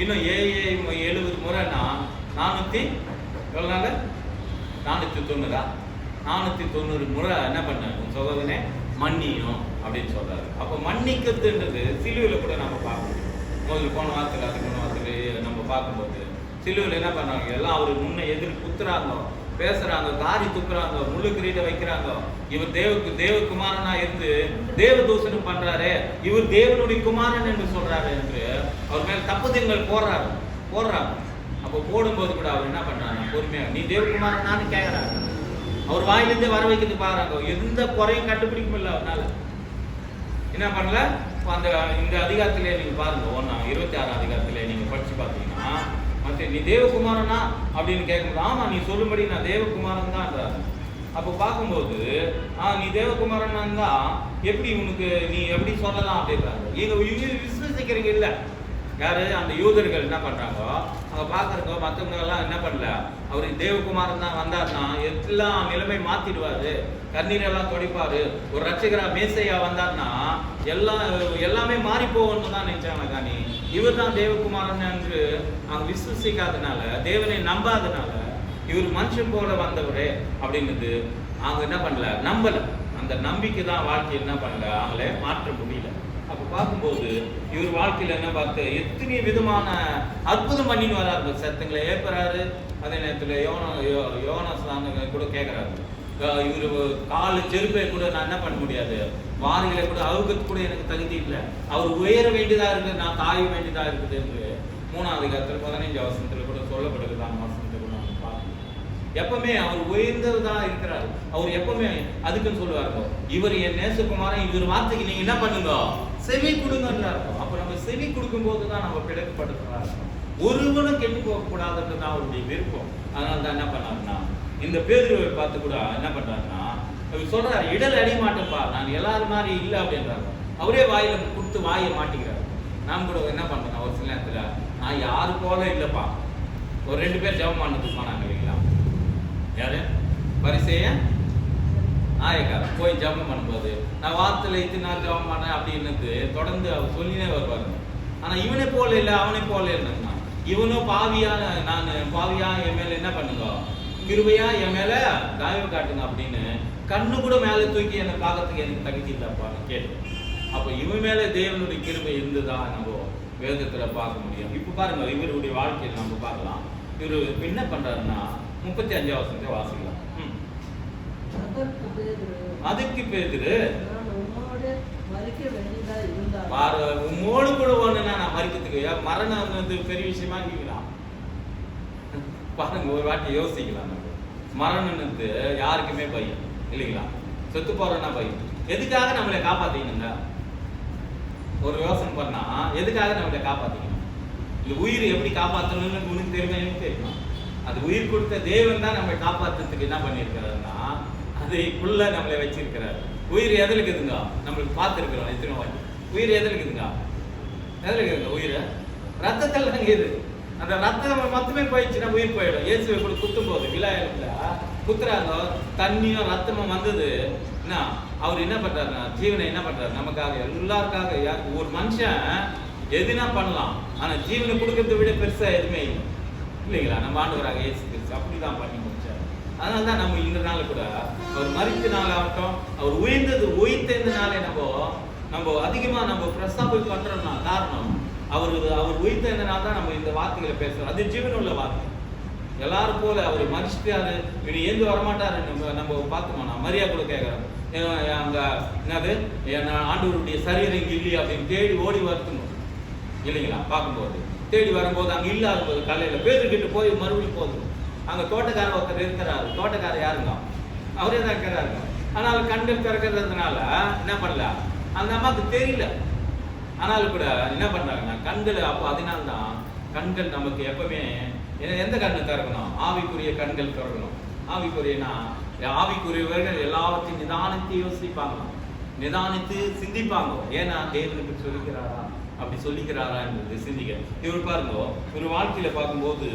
இன்னும் 70 முறைன்னா 400 எவ்வளோ நாள் 490 490 முறை என்ன பண்ண உன் சகோதரனே மன்னியும் அப்படின்னு சொல்றாரு. அப்போ மன்னிக்கிறதுன்றது சிலுவையில் கூட நம்ம பார்க்கணும். முதல்ல போன வாரத்தில் அதுக்கு முன்ன வாரத்தில் நம்ம பார்க்கும்போது சிலுவையில் என்ன பண்ணாங்க, எல்லாம் அவருக்கு முன்னே எதிர் குத்துறாங்க, பேசுறாங்க, காரி துப்புறாங்க, முழு கிரீட வைக்கிறாங்க. இவர் தேவகுமாரனா இருந்து தேவ தூஷணம் பண்றாரு, இவர் தேவனுடைய குமாரன் என்று சொல்றாரு என்று அவர் மேல தப்புதங்கள் போடுறாங்க. அப்போ போடும்போது கூட அவர் என்ன பண்றாங்க, பொறுமையா நீ தேவகுமாரன் நான் கேட்கிறாங்க. அவர் வாயிலிருந்து வர வைக்கிறது பாருங்க, எந்த குறையும் கண்டுபிடிக்க முடியல அவனால. என்ன பண்ணல அந்த இந்த அதிகாரத்திலே நீங்க பாருங்க, 26 அதிகாரத்திலே நீங்க படிச்சு பார்த்தீங்கன்னா மற்ற நீ தேவகுமாரனா அப்படின்னு கேட்கும்போது ஆமா நீ சொல்லும்படி நான் தேவகுமாரன் தான்ன்றாரு. அப்போ பார்க்கும்போது நீ தேவகுமாரன் தான் எப்படி உனக்கு நீ எப்படி சொல்லலாம் அப்படின்றாங்க. இவங்க விசுவசிக்கிறீங்க இல்லை யாரு அந்த யூதர்கள் என்ன பண்றாங்கோ அவங்க பாக்குறங்க மற்றவங்க எல்லாம் என்ன பண்ணல, அவரு தேவகுமாரன் தான் வந்தாருன்னா எல்லாம் நிலைமை மாத்திடுவாரு, கண்ணீரெல்லாம் தொடிப்பாரு, ஒரு ரட்சகரா மேசையா வந்தார்னா எல்லாமே மாறி போகணும்னு தான் நினைச்சாங்க. காணி இவர் தான் தேவகுமாரன் என்று அவங்க விசுவசிக்காதனால தேவனை நம்பாதனால இவர் மனுஷன் போல வந்தவரே அப்படின்னுது அவங்க என்ன பண்ணல, நம்பல. அந்த நம்பிக்கை தான் வாழ்க்கை என்ன பண்ணல, அவங்கள மாற்ற முடியல. அப்போ பார்க்கும்போது இவர் வாழ்க்கையில் என்ன பார்த்து எத்தனை விதமான அற்புதம் பண்ணின்னு வராரு. சத்தங்களை ஏற்பறாரு. அதே நேரத்தில் யோனாஸ் கூட கேட்குறாரு, இவர் காலு செருப்பை கூட நான் என்ன பண்ண முடியாது, வாரிகளை கூட அவுகத்து கூட எனக்கு தகுதி இல்லை, அவர் உயர வேண்டியதாக இருக்குது, நான் காய வேண்டியதாக இருக்குது என்று 3ஆம் அதிகாரத்தில் 15ஆம் வசனத்தில் கூட சொல்லப்படுகிறதான வசனத்தை கூட நம்ம பார்க்கணும். எப்பவுமே அவர் உயர்ந்ததான் இருக்கிறார். அவர் எப்பவுமே அதுக்குன்னு சொல்லுவாருங்க, இவர் என் நேசகுமாரன், இவர் வார்த்தைக்கு நீங்க என்ன பண்ணுங்க, செவி கொடுங்கன்னு இருக்கும். அப்ப நம்ம செவி கொடுக்கும் போதுதான் நம்ம பிழைக்கப்படுறதா இருக்கும். ஒருவனும் கெட்டு போக கூடாதுன்றதுதான் அவருடைய விருப்பம். அதனால தான் என்ன பண்ணாருன்னா, இந்த பேதுருவை பார்த்து கூட என்ன பண்றாருன்னா, அவர் சொல்றாரு, இடல் அடி மாட்டேன்ப்பா, நான் எல்லாரும் மாதிரி இல்லை அப்படின்றாரு. அவரே வாயில கொடுத்து வாயை மாட்டிக்கிறாரு. நாம் கூட என்ன பண்றோம், ஒரு சில நேரத்துல நான் யாரு போல இல்லப்பா. ஒரு 2 பேர் ஜெபம் பண்ணதுக்கு போனாங்க இல்லைங்களா, யாரு பரிசேய ஆயக்காரன் போய் ஜெபம் பண்ணும்போது, நான் வார்த்தையில இத்தனை நாள் ஜெபம் பண்ணேன் அப்படின்னு தொடர்ந்து அவர் சொல்லினே வருவாரு. ஆனா இவனை போல இல்லை, அவனை போல இல்லைன்னா, இவனும் பாவியான, நான் பாவியா, என் மேல என்ன பண்ணுங்க, கிருபையா என் மேல தயவு காட்டுங்க அப்படின்னு கண்ணு கூட மேல தூக்கி என்னை பார்க்கறதுக்கு எனக்கு தகுதி இல்லப்பா கேட்டு. அப்போ இவன் மேல தேவனுடைய கிருபை இருந்துதான் நம்ம வேதத்துல பார்க்க முடியும். இப்ப பாருங்க, இவருடைய வாழ்க்கையில் நம்ம பார்க்கலாம். இவரு என்ன பண்றாருன்னா 35ஆம் வசனத்தை வாசிக்கலாம். அதுக்கு பேதுரு, உம்மோடு கூட ஒண்ணுன்னா நான் மறிக்கிறதுக்கு மரணம் வந்து பெரிய விஷயமா கேட்கலாம். பாருங்க, ஒரு வாட்டி யோசிக்கலாம். நம்ம மரணம் யாருக்குமே பயம் இல்லைங்களா, செத்து போறோம்னா பயம். எதுக்காக நம்மளை காப்பாத்திக்கணுங்க, ஒரு யோசனை பண்ணா எதுக்காக நம்மளை காப்பாத்திக்கணும்? இந்த உயிர் எப்படி காப்பாற்றணும்னு உனக்கு தெரியுமா, எனக்கு தெரியுமா? அது உயிர் கொடுத்த தேவன் தான் நம்மளை காப்பாற்றுறதுக்கு என்ன பண்ணியிருக்கிறாருன்னா, அதுக்குள்ள நம்மளை வச்சிருக்கிறாரு. உயிர் எதில் இருக்குதுங்க, நம்மளுக்கு பார்த்துருக்கிறோம் எத்தனை வாட்டி. உயிர் எதில் இருக்குதுங்க, எதில் இருக்குதுங்க உயிர்? ரத்தத்தில் தாங்க இது. அந்த ரத்தம் மொத்தமே போயிடுச்சுன்னா உயிர் போயிடும். இயேசுவை கூட குத்தும் போது விழாயில குத்துறாங்க, தண்ணியும் ரத்தமும் வந்தது. என்ன அவர் என்ன பண்றாருன்னா, ஜீவனை என்ன பண்றாரு நமக்காக, எல்லாருக்காக. ஒரு மனுஷன் எதுனா பண்ணலாம், ஆனா ஜீவனை கொடுக்கறத விட பெருசா எதுவுமே இல்லை இல்லைங்களா. நம்ம ஆண்டவராக இயேசு கிறிஸ்து அப்படிதான் பண்ணி முடிச்சார். அதனாலதான் நம்ம இந்த நாள் கூட அவர் மரித்த நாள் ஆகட்டும், அவர் உயிர்த்த நாளே நம்ம அதிகமா நம்ம பிரஸ்தாபம் பண்றோம்னா காரணம் அவர் உயிர்த்த நாள் தான் நம்ம இந்த வார்த்தைகளை பேசுறோம். அது ஜீவனுள்ள வார்த்தை. எல்லாரும் போல அவர் மனுஷிட்டாரு, இனி ஏந்து வரமாட்டாரு நம்ம பார்த்தோம்னா. மரியா கூட கேட்கறோம், அங்க என்னது ஆண்டவருடைய சரீரம் இங்க இல்லையா அப்படின்னு தேடி ஓடி வருத்தணும் இல்லைங்களா. பார்க்கும்போது தேடி வரும்போது அங்க இல்லாத போது காலையில பேருக்கிட்டு போய் மறுபடியும் போதும். அங்க தோட்டக்காரர் ஒருத்தர் இருக்கிறாரு. தோட்டக்காரர் யாருங்க, அவரே தான் இருக்கிறாருங்க. ஆனால் கண்கள் திறக்கிறதுனால என்ன பண்ணல, அந்த அம்மாவுக்கு தெரியல. ஆனாலும் கூட என்ன பண்றாங்கன்னா கண்கள், அப்போ அதனால்தான் கண்கள் நமக்கு எப்பவுமே எந்த கண்ணு திறக்கணும், ஆவிக்குரிய கண்கள் திறக்கணும். ஆவிக்குரியனா ஆவிக்குரியவர்கள் எல்லாத்தையும் நிதானித்து யோசிப்பாங்க, நிதானித்து சிந்திப்பாங்க. ஏன்னா தேவனுக்கு சொல்லிக்கிறாரா, அப்படி சொல்லிக்கிறாரா என்பது சிந்திக்க. இவர் பாருங்க, ஒரு வாழ்க்கையில பார்க்கும்போது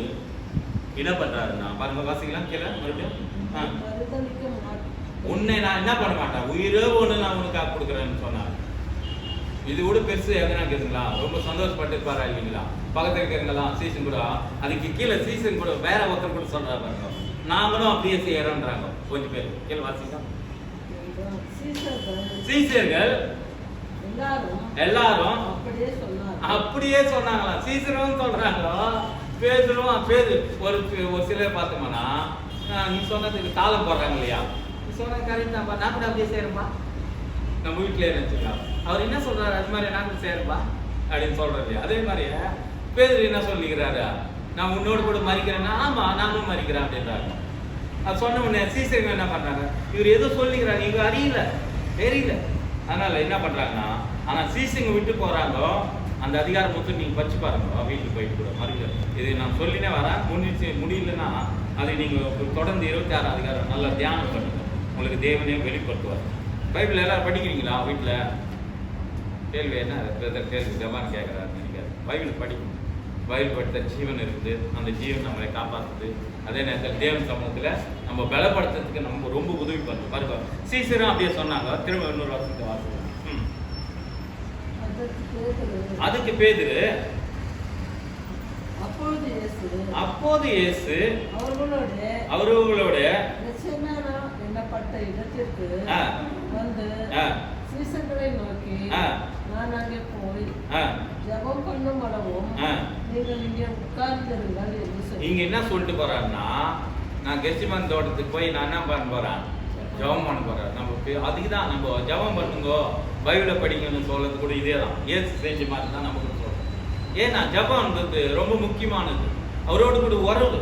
என்ன பண்றாருன்னா பாருங்க, வாசிக்கலாம் கீழே மறுபடியும். உன்னை நான் என்ன பண்ண மாட்டேன், உயிரே ஒண்ணு நான் உனக்காக கொடுக்குறேன்னு சொன்னார். இது கூட பெருசு எதனா கேதுங்களா, ரொம்ப சந்தோஷப்பட்டு இருப்பாரா இல்லைங்களா. பக்கத்துல இருக்கிறவங்களாம் சீசன் கூட, அதுக்கு கீழே சீசன் கூட வேற ஒருத்தர் கூட சொல்றாரு பாருங்க, நாங்களும் அப்படியே செய்யறோம்ன்றாங்க கொஞ்சம் பேர். கீழே வாசிக்கலாம். சீசர்கள் எல்லாரும் அப்படியே சொன்னாங்களா, சீசரும் சொல்றாங்க, பேதுரும் பேது. ஒரு சிலர் பார்த்தோம்னா நீ சொன்னதுக்கு தாளம் போடுறாங்க இல்லையா, நீ சொன்ன கரெக்ட் தான்ப்பா, நான் கூட அப்படியே செய்யறேன்பா, நம்ம வீட்டிலே நினைச்சுக்கலாம். அவர் என்ன சொல்றாரு, அது மாதிரி நாங்கள் செய்யறப்பா அப்படின்னு சொல்றது இல்லையா. அதே மாதிரி பேதுரு என்ன சொல்லிக்கிறாரு, நான் உன்னோடு கூட மறிக்கிறேன்னா, ஆமா நானும் மறிக்கிறேன் அப்படின்றாங்க. அது சொன்ன உடனே சீசர்கள் என்ன பண்றாங்க, இவர் ஏதோ சொல்லிக்கிறாங்க, இவங்க அறியல தெரியல. அதனால என்ன பண்றாங்கன்னா, ஆனா சீசங்க விட்டு போறாங்க. அந்த அதிகாரம் மொத்தம் நீங்க படிச்சு பாருங்க வீட்டுக்கு போயிட்டு கூட மறுபடியும். இது நான் சொல்லினே வரேன், முடியலன்னா அதை நீங்க தொடர்ந்து 26 அதிகாரம் நல்லா தியானம் பண்ணுங்க, உங்களுக்கு தேவனே வெளிப்படுத்துவார். பைபிள் எல்லாரும் படிக்கிறீங்களா வீட்டுல? கேள்வி என்ன கேள்வி ஜபான் கேட்கறாரு நினைக்காது. பைபிள் படிக்கணும். பைபிள் படித்த ஜீவன் இருக்குது, அந்த ஜீவன் நம்மளை காப்பாற்றுது. அதே நேரத்தில் தேவன் சமூகத்துல நம்ம பலப்படுத்துறதுக்கு நம்ம ரொம்ப உதவி பண்ணுறோம். பாருங்க, சீசரும் அப்படியே சொன்னாங்க. திரும்ப இன்னொரு வருஷத்தை வாசிக்கிறோம். அதுக்கு பேதுரு அப்போது இயேசு அவர்களோட எண்ணப்பட்ட இடத்திற்கு வந்து சீசர்களை நோக்கி, நான் அங்கே போய் ஜெபம் பண்ணும் அளவும் நீங்கள் இங்கே உட்கார்ந்திருங்கள் என்று சொல்லி. இங்க என்ன சொல்லிட்டு போறாருன்னா, நான் கெஸ்டிமன் தோட்டத்துக்கு போய் நான் என்ன பண்ண போறேன், ஜெபம் பண்ண போறேன். நம்ம அதுக்கு தான் நம்ம ஜெபம் பண்ணுங்க, பைபிளை படிக்கணும்னு சொல்றது கூட இதே தான். ஏசு செஞ்ச மாதிரி தான் நமக்கு சொல்றோம். ஏன்னா ஜெபம்ன்றது ரொம்ப முக்கியமானது. அவரோடு கூட உறவு.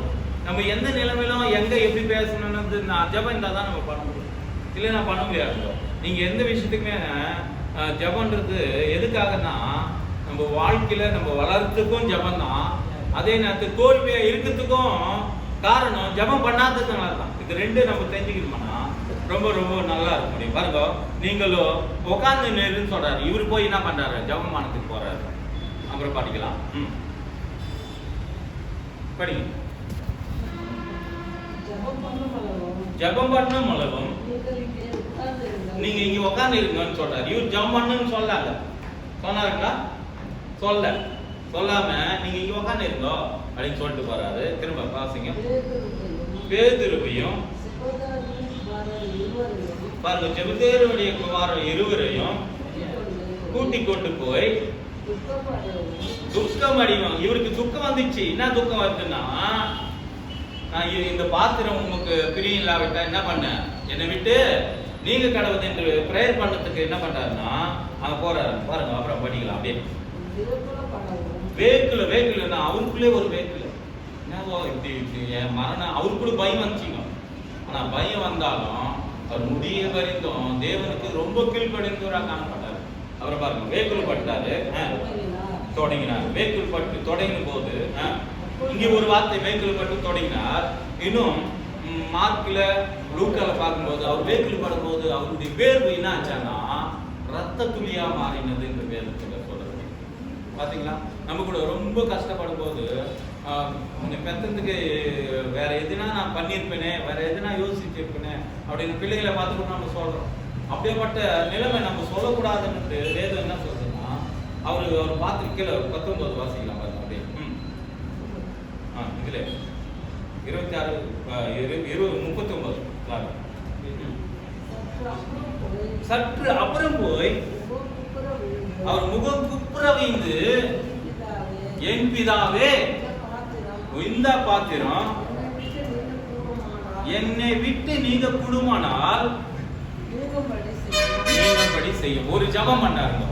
நம்ம எந்த நிலைமையிலும் எங்க எப்படி பேசணும்னு ஜெபம் இருந்தால் தான் நம்ம பண்ண முடியும், இல்லைன்னா பண்ண முடியாது. நீங்க எந்த விஷயத்துக்குமே ஜெபம்ன்றது எதுக்காகனா, நம்ம வாழ்க்கையில நம்ம வளர்றதுக்கும் ஜெபம் தான், அதே நேரத்துக்கு தோல்வியா இருக்கிறதுக்கும் காரணம் ஜெபம் பண்ணாததுனால தான். இது ரெண்டு நம்ம தெரிஞ்சுக்கணும்னா ரொம்ப ரொம்ப நல்லா இருக்க முடியும். பாருங்க, நீங்களும் உட்கார்ந்து நேருன்னு சொல்றாரு, இவரு போய் என்ன பண்றாரு, ஜெபமானத்துக்கு போறாரு. அப்புறம் படிக்கலாம். படிங்க. ஜெபம் பண்ணும் அளவும் நீங்க இங்க உட்கார்ந்து இருங்கன்னு சொல்றாரு. இவர் ஜெபம் பண்ணுன்னு சொல்லாங்க, சொன்னாருங்களா? சொல்லாம நீங்க இங்க உட்கார்ந்து இருங்கோ அப்படின்னு சொல்லிட்டு போறாரு. திரும்ப வாசிங்க. பேதுருவையும் பாருங்க, ஜெபதேருடைய குமாரர் இருவரையும் கூட்டிக் கொண்டு போய் துக்கம் அடிவாங்க. இவருக்கு துக்கம் வந்துச்சு. என்ன துக்கம் வருதுன்னா, நான் இந்த பாத்திரம் உங்களுக்கு பிரியம் இல்லாவிட்டா என்ன பண்ண, என்னை விட்டு நீங்க கடவுள் என்று பிரேயர் பண்ணதுக்கு என்ன பண்றாருன்னா அங்க போறாரு. பாருங்க, அப்புறம் படிக்கலாம். அப்படியே வேக்குல அவருக்குள்ளே ஒரு வேக்குல என்னவோ இப்படி என் மரணம், அவருக்குள்ள பயம் வந்துச்சுங்க. ஆனா பயம் வந்தாலும் அவர் முடிய வரைக்கும் தேவனுக்கு ரொம்ப கீழ்ப்படிந்தவராக காணப்பட்டாரு. அப்புறம் பாருங்க, வேக்குல பட்டாரு, தொடங்கினார். வேக்குள் பட்டு தொடங்கின போது இங்க ஒரு வார்த்தை வேக்குள் பட்டு தொடங்கினார். இன்னும் மார்க்ல லூக்கால பார்க்கும்போது அவர் வேக்குள் படும் போது அவருடைய வேர்வு என்ன ஆச்சான்னா ரத்த துளியா மாறினது இந்த வேதத்துல சொல்றது. பாத்தீங்களா? நம்ம கூட ரொம்ப கஷ்டப்படும் போது பெத்ததுக்கு வேற எதுனா நான் பண்ணியிருப்பேனே, வேற எதுனா யோசிச்சிருப்பேனே அப்படின்னு பிள்ளைகளை பார்த்துக்கூட நம்ம சொல்றோம். அப்படியேப்பட்ட நிலைமை நம்ம சொல்லக்கூடாதுன்னு வேதம் என்ன சொல்றதுன்னா, அவர் பார்த்து கீழே 19 வாசிக்கலாம் பாருங்க. அப்படியே இதுல 26 39 சற்று அப்புறம் போய் அவர் முகம் குப்புரவிந்து, என் பிதாவே இந்த பாத்திரம் என்னை விட்டு நீங்க கூடுமானால் நீங்கபடி செய்யும். ஒரு ஜபம் பண்ணாருங்க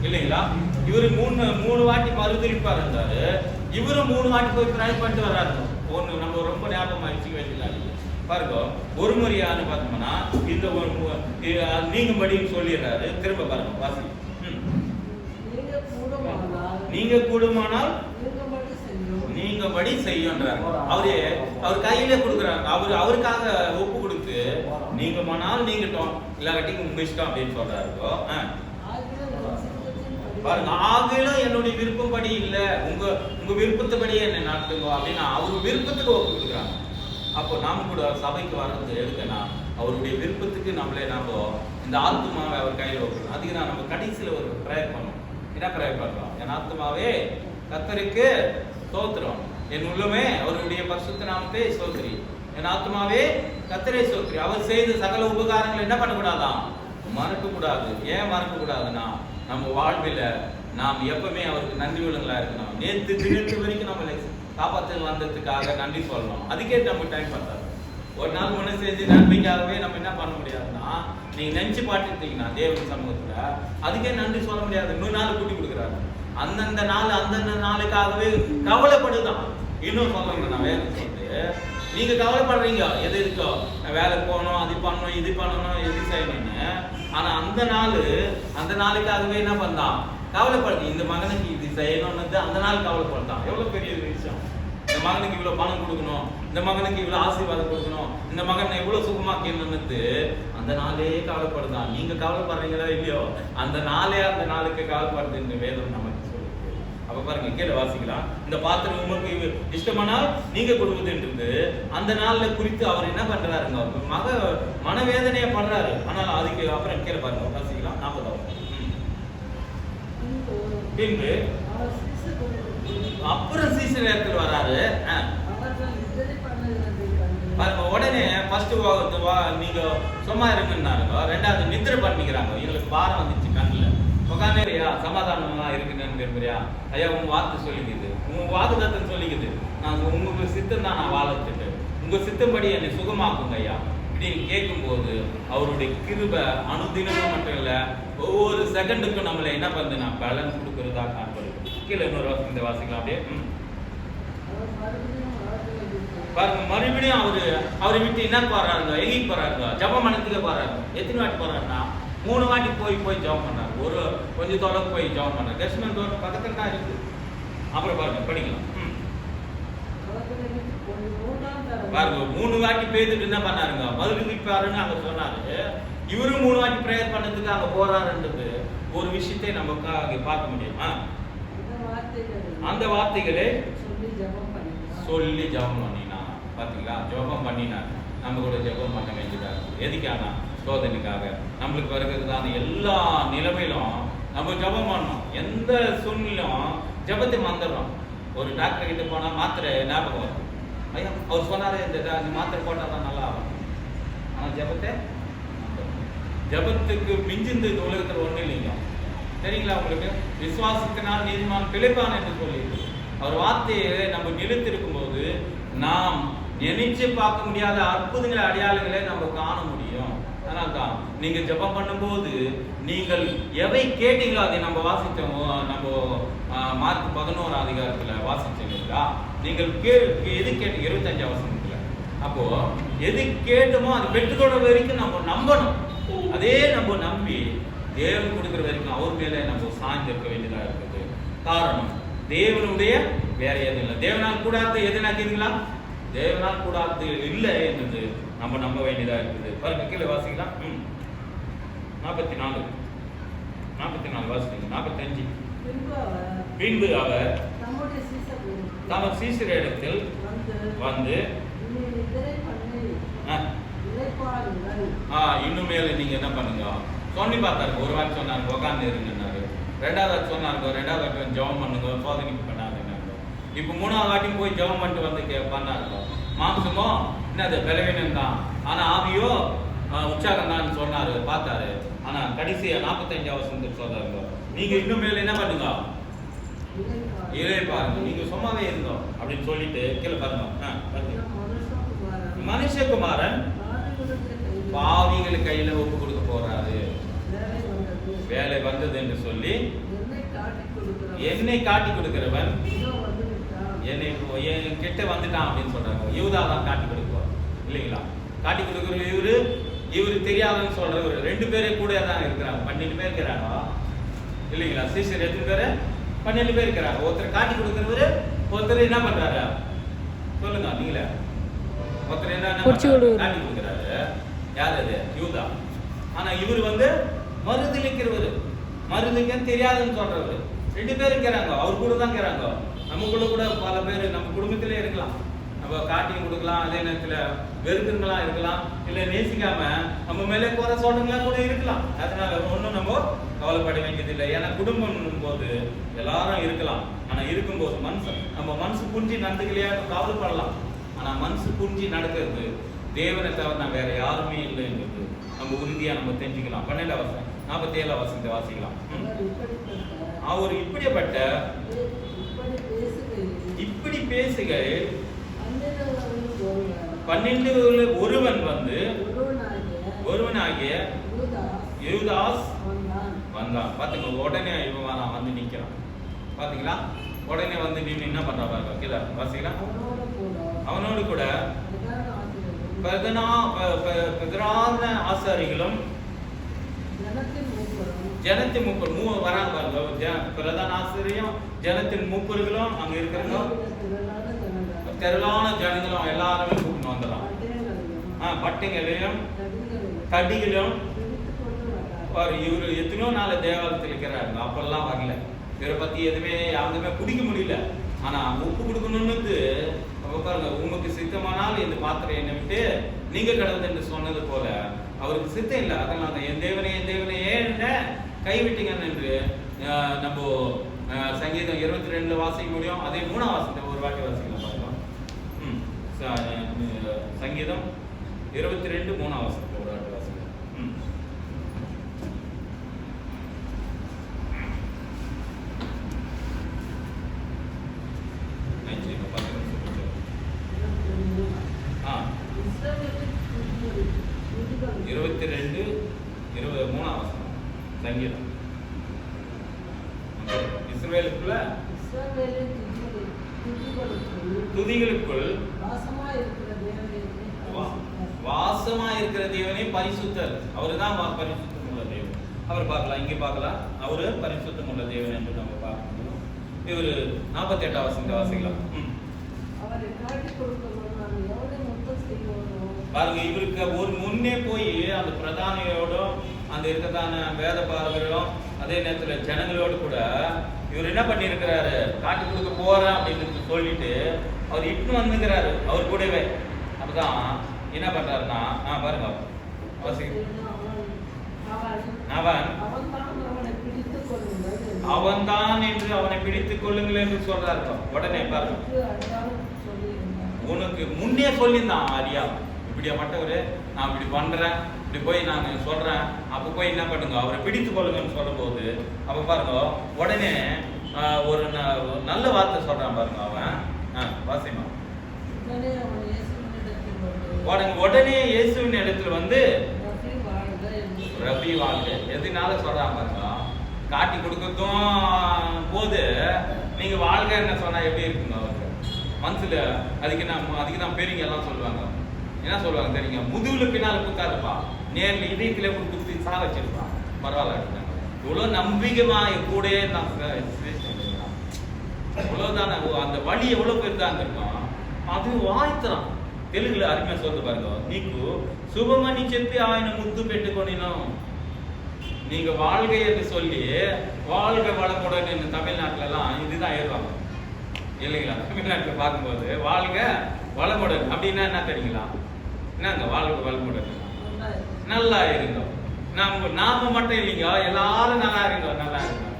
இல்லைங்களா? இவரு மூணு வாட்டி மறுதிருப்பா இருந்தாரு. இவரும் 3 வாட்டி போய் ட்ரை பண்ணிட்டு வர்றாரு. ஒண்ணு நம்ம ரொம்ப ஞாபகம் ஆயிடுச்சு வேண்டியது பாருங்க. ஒரு முறையானு பார்த்தோம்னா இந்த நீங்கபடின்னு சொல்லிடுறாரு. திரும்ப பாருங்க, வாசி. நீங்க கூடுமானால் நீங்கபடி செய்யுன்றாரு. அவர் கையிலே கொடுக்குறாங்க. அவருக்காக ஒப்பு கொடுத்து நீங்க மனால் நீங்கட்டும், இல்லாட்டி உங்க இஷ்டம் அப்படின்னு சொல்றாரு. பாருங்க, ஆகிலும் என்னுடைய விருப்பப்படி இல்ல, உங்க விருப்பத்துப்படியே என்ன நடத்துங்க அப்படின்னு அவர் விருப்பத்துக்கு ஒப்பு கொடுக்குறாங்க. அப்போ நாம கூட சபைக்கு வர்றது எதுக்குன்னா அவருடைய விருப்பத்துக்கு நம்மளே நாம இந்த ஆத்மாவை அவர் கையில வைக்கணும். அதுக்கு நான் நம்ம கடைசியில ஒரு ப்ரேயர் பண்ணோம். என்ன ப்ரேயர் பண்றோம்? என் ஆத்மாவே கர்த்தருக்கு ஸ்தோத்திரம், என் உள்ளமே அவருடைய பரிசுத்த நாமத்தை ஸ்தோத்திரி, என் ஆத்மாவே கர்த்தரை ஸ்தோத்திரி. அவர் செய்த சகல உபகாரங்களை என்ன பண்ணக்கூடாதான்? மறக்க கூடாது. ஏன் மறக்க கூடாதுன்னா நம்ம வாழ்வில நாம் எப்பவுமே அவருக்கு நன்றி உள்ளங்களா இருக்கணும். நேற்று தினத்து வரைக்கும் நம்மளை காப்பாற்ற வந்ததுக்காக நன்றி சொல்லணும். அதுக்கே நம்ம டைம் பண்றாரு. ஒரு நாள் முன்ன செஞ்சு நன்மைக்காகவே நம்ம என்ன பண்ண முடியாதுன்னா, நீங்க நினைச்சு பாட்டுட்டீங்கன்னா தேவன் சமூகத்துல அதுக்கே நன்றி சொல்ல முடியாது. 100 நாள் கூட்டி கொடுக்குறாரு. அந்தந்த நாளுக்காகவே கவலைப்படுதான். இன்னும் சொல்லுங்க, நான் வேலை சொல்லிட்டு நீங்க கவலைப்படுறீங்க எது இருக்கோ, வேலைக்கு போகணும், அது பண்ணணும், இது பண்ணணும், எது செய்யணும்னு. ஆனா அந்த நாளுக்காகவே என்ன பண்ணான்? கவலைப்படுது. இந்த மகனுக்கு இது செய்யணும்னு அந்த நாள் கவலைப்படுதான். எவ்வளவு பெரிய விஷயம். இந்த மகனுக்கு இவ்வளவு பணம் கொடுக்கணும், இந்த மகனுக்கு இவ்வளவு ஆசீர்வாதம் கொடுக்கணும், இந்த மகனை எவ்வளவு சுகமாக்கணும்னு அந்த நாளே கவலைப்படுதான். நீங்க கவலைப்படுறீங்களோ இல்லையோ, அந்த நாளுக்கு கவலைப்படுது வேதம் நமக்கு சொல்லுது. அப்ப பாருங்க, கீழே வாசிக்கலாம். இந்த பாத்திரம் உங்களுக்கு இஷ்டமானால் நீங்க கொடுக்குதுன்றது அந்த நாள்ல குறித்து அவர் என்ன பண்றாருங்க? மனவேதனையை பண்றாரு. ஆனால் அதுக்கு அப்புறம் கீழே பாருங்க, வாசிக்கலாம். 40. பின்பு அப்புறம் சீசர் இடத்துல வராரு. உடனே ஃபர்ஸ்ட் நீங்க சும்மா இருக்குன்னாருங்க, ரெண்டாவது நித்திரை பண்ணிக்கிறாங்க. எங்களுக்கு பாரம் வந்துச்சு கண்ணில் உட்காந்துயா சமாதானமா இருக்குன்னு விரும்புறியா? ஐயா உங்க வாக்கு சொல்லிக்குது, உங்க வாக்கு தத்துவம் சொல்லிக்குது, நான் உங்களுக்கு சித்தம் தான் நான் வாழத்துட்டு உங்க சித்தம்படி என்னை சுகமாக்குங்க ஐயா அப்படின்னு கேட்கும்போது அவருடைய கிருபை அனுதினமும் மட்டும் இல்லை, ஒவ்வொரு செகண்டுக்கும் நம்மளை என்ன பண்ணு நான் பலன் கொடுக்கறதா காண்பது. கீழே இன்னொரு இந்த வாசிக்கலாம் அப்படியே. பாருங்க மறுபடியும் அவரை விட்டு என்ன போறாருங்க, எங்கிட்டு போறாருங்க, ஜபம் பண்ணத்துக்கு போறாரு. எத்தனை வாட்டி போறாருன்னா 3 வாட்டி போய் ஜபம் பண்ணாரு. ஒரு கொஞ்சம் தொலைவு போய் ஜபம் பண்ணாரு. கஷ்மன் தோட்டம் பக்கத்துல தான் இருக்கு. அப்புறம் பாருங்க படிக்கலாம். பாருங்க 3 வாட்டி பேசிட்டு என்ன பண்ணாருங்க, மறுபடியும் அங்க சொன்னாரு. இவரும் 3 வாட்டி பிரேயர் பண்ணதுக்கு அங்க போறாருன்றது ஒரு விஷயத்தை நம்ம பார்க்க முடியும். அந்த வார்த்தைகளே சொல்லி ஜபம் பண்ணினா பாத்தீங்களா, ஜபம் பண்ணினா நம்ம கூட ஜபம் பண்ண வேண்டியதாக. எதுக்கானா சோதனைக்காக, நம்மளுக்கு வருகிறதான எல்லா நிலைமையிலும் நம்ம ஜபம் பண்ணணும். எந்த சூழ்நிலையும் ஜபத்தை மறந்துடுறோம். ஒரு டாக்டர் கிட்ட போனா மாத்திரை ஞாபகம் வரும். ஐயா அவர் சொன்னாரு இந்த மாத்திரை போட்டா தான் நல்லா ஆகும். ஆனா ஜபத்துக்கு மிஞ்சிந்து இந்த உலகத்தில் ஒண்ணு இல்லைங்க. சரிங்களா உங்களுக்கு? விசுவாசத்தினால் நீதிமான் பிழைப்பான் என்று சொல்லியிருக்கு. அவர் வார்த்தையை நம்ம நிலைத்திருக்கும் போது நாம் நினைச்சு பார்க்க முடியாத அற்புதங்களை அடையாளங்களை நம்ம காண முடியும். அதனால்தான் நீங்க ஜபம் பண்ணும்போது நீங்கள் எவை கேட்டீங்களோ அதை நம்ம வாசித்தோம். நம்ம மார்க் 11 அதிகாரத்துல வாசிச்சீங்களா? நீங்கள் எது கேட்டு 25 வசனத்துல. அப்போ எது கேட்டோமோ அது பெற்றுக்கொள்ள வரைக்கும் நம்ம நம்பணும். அதே நம்ம நம்பி தேவன் கொடுக்குற வரைக்கும் அவர் மேல நம்ம சாய்ந்திருக்க வேண்டியதா இருக்குது. காரணம் தேவனுடைய வேற எதுவும் இல்லை. தேவனால் கூடாது எது நினைக்கிறீங்களா? தேவனால் கூடாது இல்லை என்பது நம்ம நம்ப வேண்டியதா இருக்குது. பாருங்க கீழே வாசிக்கலாம். 44 வாசிங்க. 45 பின்பு அவர் தமது சீசர் இடத்தில் வந்து இன்னும் மேல நீங்க என்ன பண்ணுங்க சொல்லி பார்த்தாரு. ஒரு வாட்டி சொன்னாரு உட்காந்து இருங்கன்னாரு. 2வது வாட்டி சொன்னாங்க 2வது வாட்டி ஜெபம் பண்ணுங்க, சோதனைக்கு பண்ணாதுன்னாங்க. இப்போ 3வது வாட்டியும் போய் ஜெபம் பண்ணிட்டு வந்து பண்ணாருங்க. மாம்சமோ என்னது பலவீனம் தான், ஆனா ஆவியோ உற்சாகம் தான் சொன்னாரு பார்த்தாரு. ஆனா கடைசியா 45 வசனத்துக்கு சொல்றாங்க, நீங்க இன்னும் மேல என்ன பண்ணுங்க இதை பாருங்க, நீங்க சும்மாவே இருந்தோம் அப்படின்னு சொல்லிட்டு கீழே பாருங்க. மனுஷகுமாரன் பாவிகள் கையில ஒப்பு கொடுக்க போறாரு. வேலை வந்தது என்று சொல்லி என்னை காட்டி கொடுக்கிறவன் என்னை கிட்ட வந்துட்டான் அப்படின்னு சொல்றாங்க. யூதா தான் காட்டி கொடுக்குவார் இல்லைங்களா? காட்டி கொடுக்குற இவரு தெரியாதுன்னு சொல்றவர் 2 பேரே கூட தான் இருக்கிறாங்க. 12 பேர் இருக்கிறாங்க இல்லைங்களா? சீசர் எத்தனை பேரு? 12 பேர் இருக்கிறாங்க. ஒருத்தர் காட்டி கொடுக்கிறவரு, ஒருத்தர் என்ன பண்றாரு சொல்லுங்க நீங்களே. ஒருத்தர் என்ன காட்டி கொடுக்கிறாரு. யார் அது? யூதா. ஆனா இவர் வந்து மறுதளிக்கிறவரு, மறுதளிக்க தெரியாதுன்னு சொல்றவரு. 2 பேர் இருக்கிறாங்க. அவர் கூட தான் இருக்கிறாங்க. நமக்குள்ள கூட பல பேர் நம்ம குடும்பத்திலே இருக்கலாம். நம்ம காட்டியும் கொடுக்கலாம், அதே நேரத்துல வெறுக்குங்களா இருக்கலாம், இல்ல நேசிக்காம நம்ம மேலே குறை சொல்லுங்களா கூட இருக்கலாம். அதனால ஒன்றும் நம்ம கவலைப்பட வேண்டியதில்லை. ஏன்னா குடும்பம் போது எல்லாரும் இருக்கலாம். ஆனா இருக்கும்போது நம்ம மனசு புரிஞ்சு நடந்துக்கலையா கவலைப்படலாம். ஆனா மனசு புரிஞ்சு நடக்கிறது தேவனை தவிர நான் வேற யாருமே இல்லைன்றது நம்ம உறுதியா நம்ம தெரிஞ்சுக்கலாம். 47 வசனத்தை வாசிக்கலாம். அவர் இப்படிப்பட்ட இப்படி பேசுகையில் 12 ஒருவன் வந்து ஒருவனாகிய யூதாஸ் வந்தான். பாத்துங்க, உடனே இவன் வந்து நிக்கிறான். பாத்தீங்களா? உடனே வந்து நின்று என்ன பண்றா பாருங்க. கீழே வாசிக்கலாம். அவனோடு கூட பிரதான ஆசாரிகளும் ஜனத்தின் மூப்பர் வராங்க பாருங்க. பிரதான ஆசிரியம் ஜனத்தின் மூப்பர்களும் அங்க இருக்கிறாங்க. திரளான ஜனங்களும் எல்லாருமே கூப்பிட்டு வந்துடலாம். பட்டைகளையும் தடிகளும் இவரு எத்தனையோ நாள் தேவாலயத்தில் இருக்கிறாங்க. அப்பெல்லாம் வரல, இவரை பத்தி எதுவுமே யாருமே குடிக்க முடியல. ஆனா உப்பு கொடுக்கணும்னு பாருங்க, உங்களுக்கு சித்தமானால் இந்த பாத்திரம் என்னை விட்டு நீங்க கடவுள் என்று சொன்னது போல அவருக்கு சித்தம் இல்லை. அதனால என் தேவனே ஏன் கைவிட்டீங்கன்னு என்று நம்ம சங்கீதம் 22 வாசிக்க முடியும். அதே 3ஆம் வசனத்தை ஒரு வாட்டி வாசிக்கலாம் பாருங்க. சங்கீதம் 22 3ஆம் வசனத்தை ஒரு வாட்டி வாசிக்கலாம். சங்கீதம் இஸ்ரவேலுக்குள்ள துதிகளுக்குள் வாசமா இருக்கிற தேவனே பரிசுத்தர். அவருதான் பரிசுத்தம் உள்ள தேவன். அவர் பார்க்கலாம், இங்கே பார்க்கலாம், அவரு பரிசுத்தம் உள்ள தேவன் என்று நம்ம பார்க்க முடியும். இவரு 48ஆம் வசனத்தை வாசிக்கலாம். பாருங்க, இவருக்கு ஒரு முன்னே போய் அந்த பிரதானியோடும் அந்த இருக்கதான வேத பாரகரும் அதே நேரத்தில் ஜனங்களோடு கூட இவர் என்ன பண்ணியிருக்கிறாரு, காட்டி கொடுக்க போறேன் அப்படின்னு சொல்லிட்டு அவர் இட்டு வந்துக்கிறாரு அவர் கூடவே. அப்பதான் என்ன பண்றாருன்னா பாருங்க அவன் தான் என்று அவனை பிடித்துக் கொள்ளுங்கள் என்று சொல்றாரு. உடனே பாருங்க, உனக்கு முன்னே சொல்லியிருந்தான் அரியா இப்படியாப்பட்டவரு, நான் இப்படி பண்றேன், இப்படி போய் நான் சொல்றேன், அப்ப போய் என்ன பண்ணுங்க அவரை பிடித்துக் கொள்ளுங்கன்னு சொல்லும் போது அப்ப பாருங்க உடனே ஒரு நல்ல வார்த்தை சொல்றான் பாருங்க. அவன் வாசிமா உடனே இயேசுவின் இடத்துல வந்து ரபி வாழ்க எதுனால சொல்றான் பாருங்க. காட்டி கொடுக்கறதும் போது நீங்க வாழ்க என்ன சொன்னா எப்படி இருக்குங்க அவருக்கு மனசுல. அதுக்கு நான் பெரியவங்க எல்லாம் சொல்லுவாங்க, என்ன சொல்லுவாங்க தெரியுங்க, முதுகுல பின்னால குத்தாதுப்பா, நேர்ல இதயத்திலே குத்தி சாக வச்சிருப்பான், பரவாயில்ல. இவ்வளவு நம்பிக்கைமா கூட இவ்வளவுதானே அந்த வழி எவ்வளவு பேர் தான் இருக்கும். அது வாய்த்தான் తెలుగులో అరిమే సోద பாருங்க, నీకు சுபமணி చెప్పి ఆయన ముద్దు పెట్టుకొనిను நீங்க வாழ்க என்று சொல்லி வாழ்க வளமுடன் என்று தமிழ்நாட்டிலலாம் இதுதான் எழுதுவாங்க இல்லைங்களா. தமிழ்நாட்டில் பார்க்கும்போது வாழ்க வளமுடன் அப்படின்னா என்ன தெரியுங்களா, என்னங்க வாழ்க வளமுடன் நல்லா இருந்தோம். நாம மட்டும் இல்லைங்க, எல்லாரும் நல்லா இருந்தோம், நல்லா இருந்தோம்.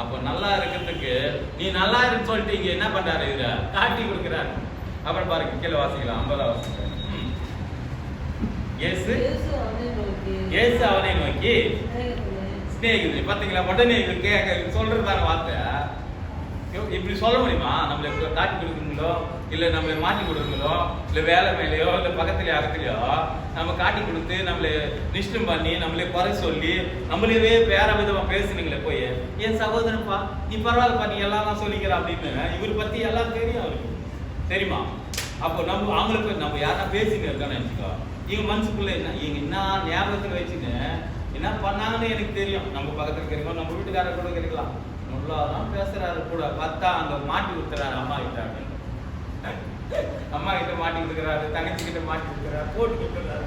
அப்போ நல்லா இருக்கிறதுக்கு நீ நல்லா இருக்குன்னு சொல்லிட்டு இங்க என்ன பண்றாரு, இத காட்டி கொடுக்கிறாரு. அப்புறம் பாருங்க கீழே வாசிக்கலாம் 50ஆம் வசனம். இயேசு அவனை நோக்கி ஸ்நேகிதனே. பாத்தீங்களா, உடனே இவர் சொல்றதான வார்த்தை இப்படி சொல்ல முடியுமா? நம்மள காட்டி கொடுக்குறீங்களோ இல்ல நம்மள மாட்டி கொடுக்குறீங்களோ இல்ல வேலை மேலேயோ இல்ல பக்கத்துலயோ அகத்துலயோ நம்ம காட்டி கொடுத்து நம்மள நிஷ்டம் பண்ணி நம்மளே குறை சொல்லி நம்மளவே வேற விதமா பேசுனீங்களே போய், என் சகோதரப்பா நீ பரவாயில்லப்பா நீ எல்லாம் சொல்லிக்கிற அப்படின்னு இவர் பத்தி எல்லாம் தெரியும் அவருக்கு, தெரியுமா? அப்போ நம்ம அவங்களுக்கு நம்ம யாரா பேசிட்டு இருக்கான்னு நினைச்சுக்கோ, இவங்க மனசுக்குள்ள என்ன ஞாபகத்துல வச்சுன்னு என்ன பண்ணாங்கன்னு எனக்கு தெரியும். நம்ம பக்கத்துல இருக்கிறோம், நம்ம வீட்டுக்காரர் கூட இருக்கலாம், நல்லாதான் பேசுறாரு கூட, பார்த்தா அங்க மாட்டி கொடுத்துறாரு அம்மா கிட்ட அப்படின்னு, அம்மா கிட்ட மாட்டி கொடுக்குறாரு, தங்கச்சி கிட்ட மாட்டி கொடுக்குறாரு, போட்டு கொடுத்துறாரு.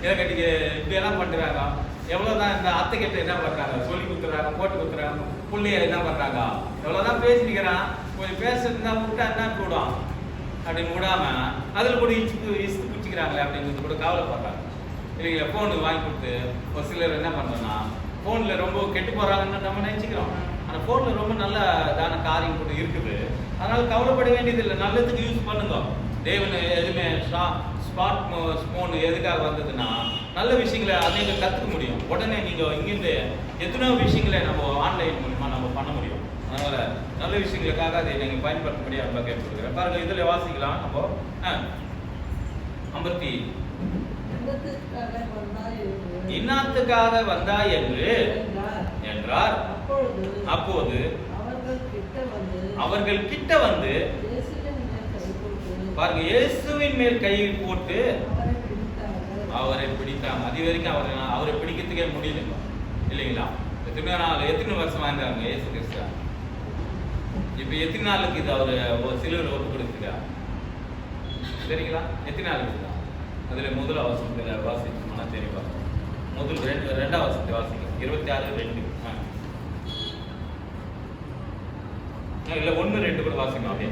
இதை கட்டிக்கு இப்படி எல்லாம் பண்றாங்க. எவ்வளவுதான் இந்த அத்தை கிட்ட என்ன பண்றாங்க, சொல்லி கொடுத்துறாங்க, போட்டு கொடுத்துறாங்க, பிள்ளைய என்ன பண்றாங்க, எவ்வளவுதான் பேசிக்கிறான், கொஞ்சம் பேசுறதுனா விட்டா என்ன கூடும் அப்படின்னு விடாம அதில் கூட இசுக்கு பிடிச்சிக்கிறாங்களே அப்படின்னு கூட கவலைப்படுறாங்க இல்லைங்களா. ஃபோனு வாங்கி கொடுத்து ஒரு சிலர் என்ன பண்ணுறோன்னா ஃபோனில் ரொம்ப கெட்டு போகிறாங்கன்னு நம்ம நினச்சிக்கிறோம். ஆனால் ஃபோனில் ரொம்ப நல்ல தான காரியம் கூட இருக்குது, அதனால் கவலைப்பட வேண்டியதில்லை, நல்லதுக்கு யூஸ் பண்ணுங்க. தேவன் எதுவுமே ஸ்மார்ட் ஃபோன் எதுக்காக வந்ததுன்னா நல்ல விஷயங்களை அநேக கற்றுக்க முடியும். உடனே நீங்கள் இங்கேருந்து எத்தனையோ விஷயங்களை நம்ம ஆன்லைன் மூலமாக நம்ம பண்ண முடியும். அதனால நல்ல விஷயங்களுக்காக அதை நீங்கள் பயன்படுத்தபடி அவங்க கேட்டுக்கிறேன். பாருங்க இதில் வாசிக்கலாம். நம்ம 50 இன்னாத்துக்காக வந்தா என்று என்றார். அப்போது அவர்கள் கிட்ட வந்து பாருங்க இயேசுவின் மேல் கை போட்டு அவரை பிடித்தாங்க. அது வரைக்கும் அவரை பிடிக்கிறதுக்கே முடியல இல்லைங்களா. எத்தனை வருஷமா இருந்தாங்க இயேசு கிறிஸ்து, இப்ப எத்தனை நாளுக்கு இது அவரு சிலுவையில் ஒப்பு கொடுத்துட்டா சரிங்களா? எத்தனை நாளுக்கு தான் அதுல முதல் அவசரத்துல வாசிச்சோம்னா தெரியுமா, முதல் 2ஆம் வசனத்தை வாசிக்க 26:2 இல்ல 1:2 கூட வாசிக்கணும் அப்படியே.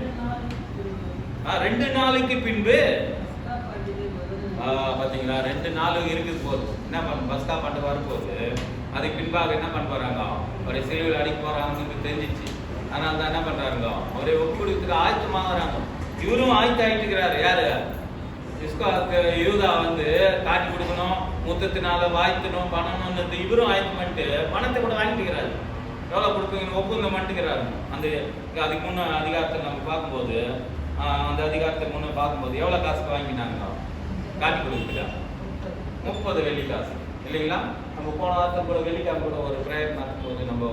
2 நாளுக்கு பின்பு பாத்தீங்களா 2 நாள் இருக்குது போது என்ன பண்ண பஸ்கா பண்டிகை வரும்போது அதுக்கு பின்பாக என்ன பண்ண போறாங்க, அவரை சிலுவையில் அடிக்க போறாங்கன்னு தெரிஞ்சிச்சு. அதனால தான் என்ன பண்றாங்க, அவரை ஒப்பு கொடுத்துட்டு ஆயத்தமாகறாங்க. இவரும் ஆயத்தாயிட்டு இருக்கிறாரு. யாரு? யூதா வந்து காட்டி கொடுக்கணும், முத்தத்தினால வாய்த்தணும், பணம்னு இவரும் ஆயத்தம் பண்ணிட்டு பணத்தை கூட வாங்கிட்டுக்கிறாரு. எவ்வளவு கொடுப்பீங்கன்னு ஒப்புந்தம் பண்ணிட்டுக்கிறாரு. அந்த அதுக்கு முன்ன அதிகாரத்தை நம்ம பார்க்கும்போது, அந்த அதிகாரத்துக்கு முன்ன பார்க்கும்போது எவ்வளவு காசுக்கு வாங்கினாங்க காட்டி கொடுக்குறா? 30 வெள்ளி காசு இல்லைங்களா? நம்ம போன வாரத்தை கூட வெள்ளிக்கிழமை கூட ஒரு பிரேயர் நடக்கும்போது நம்ம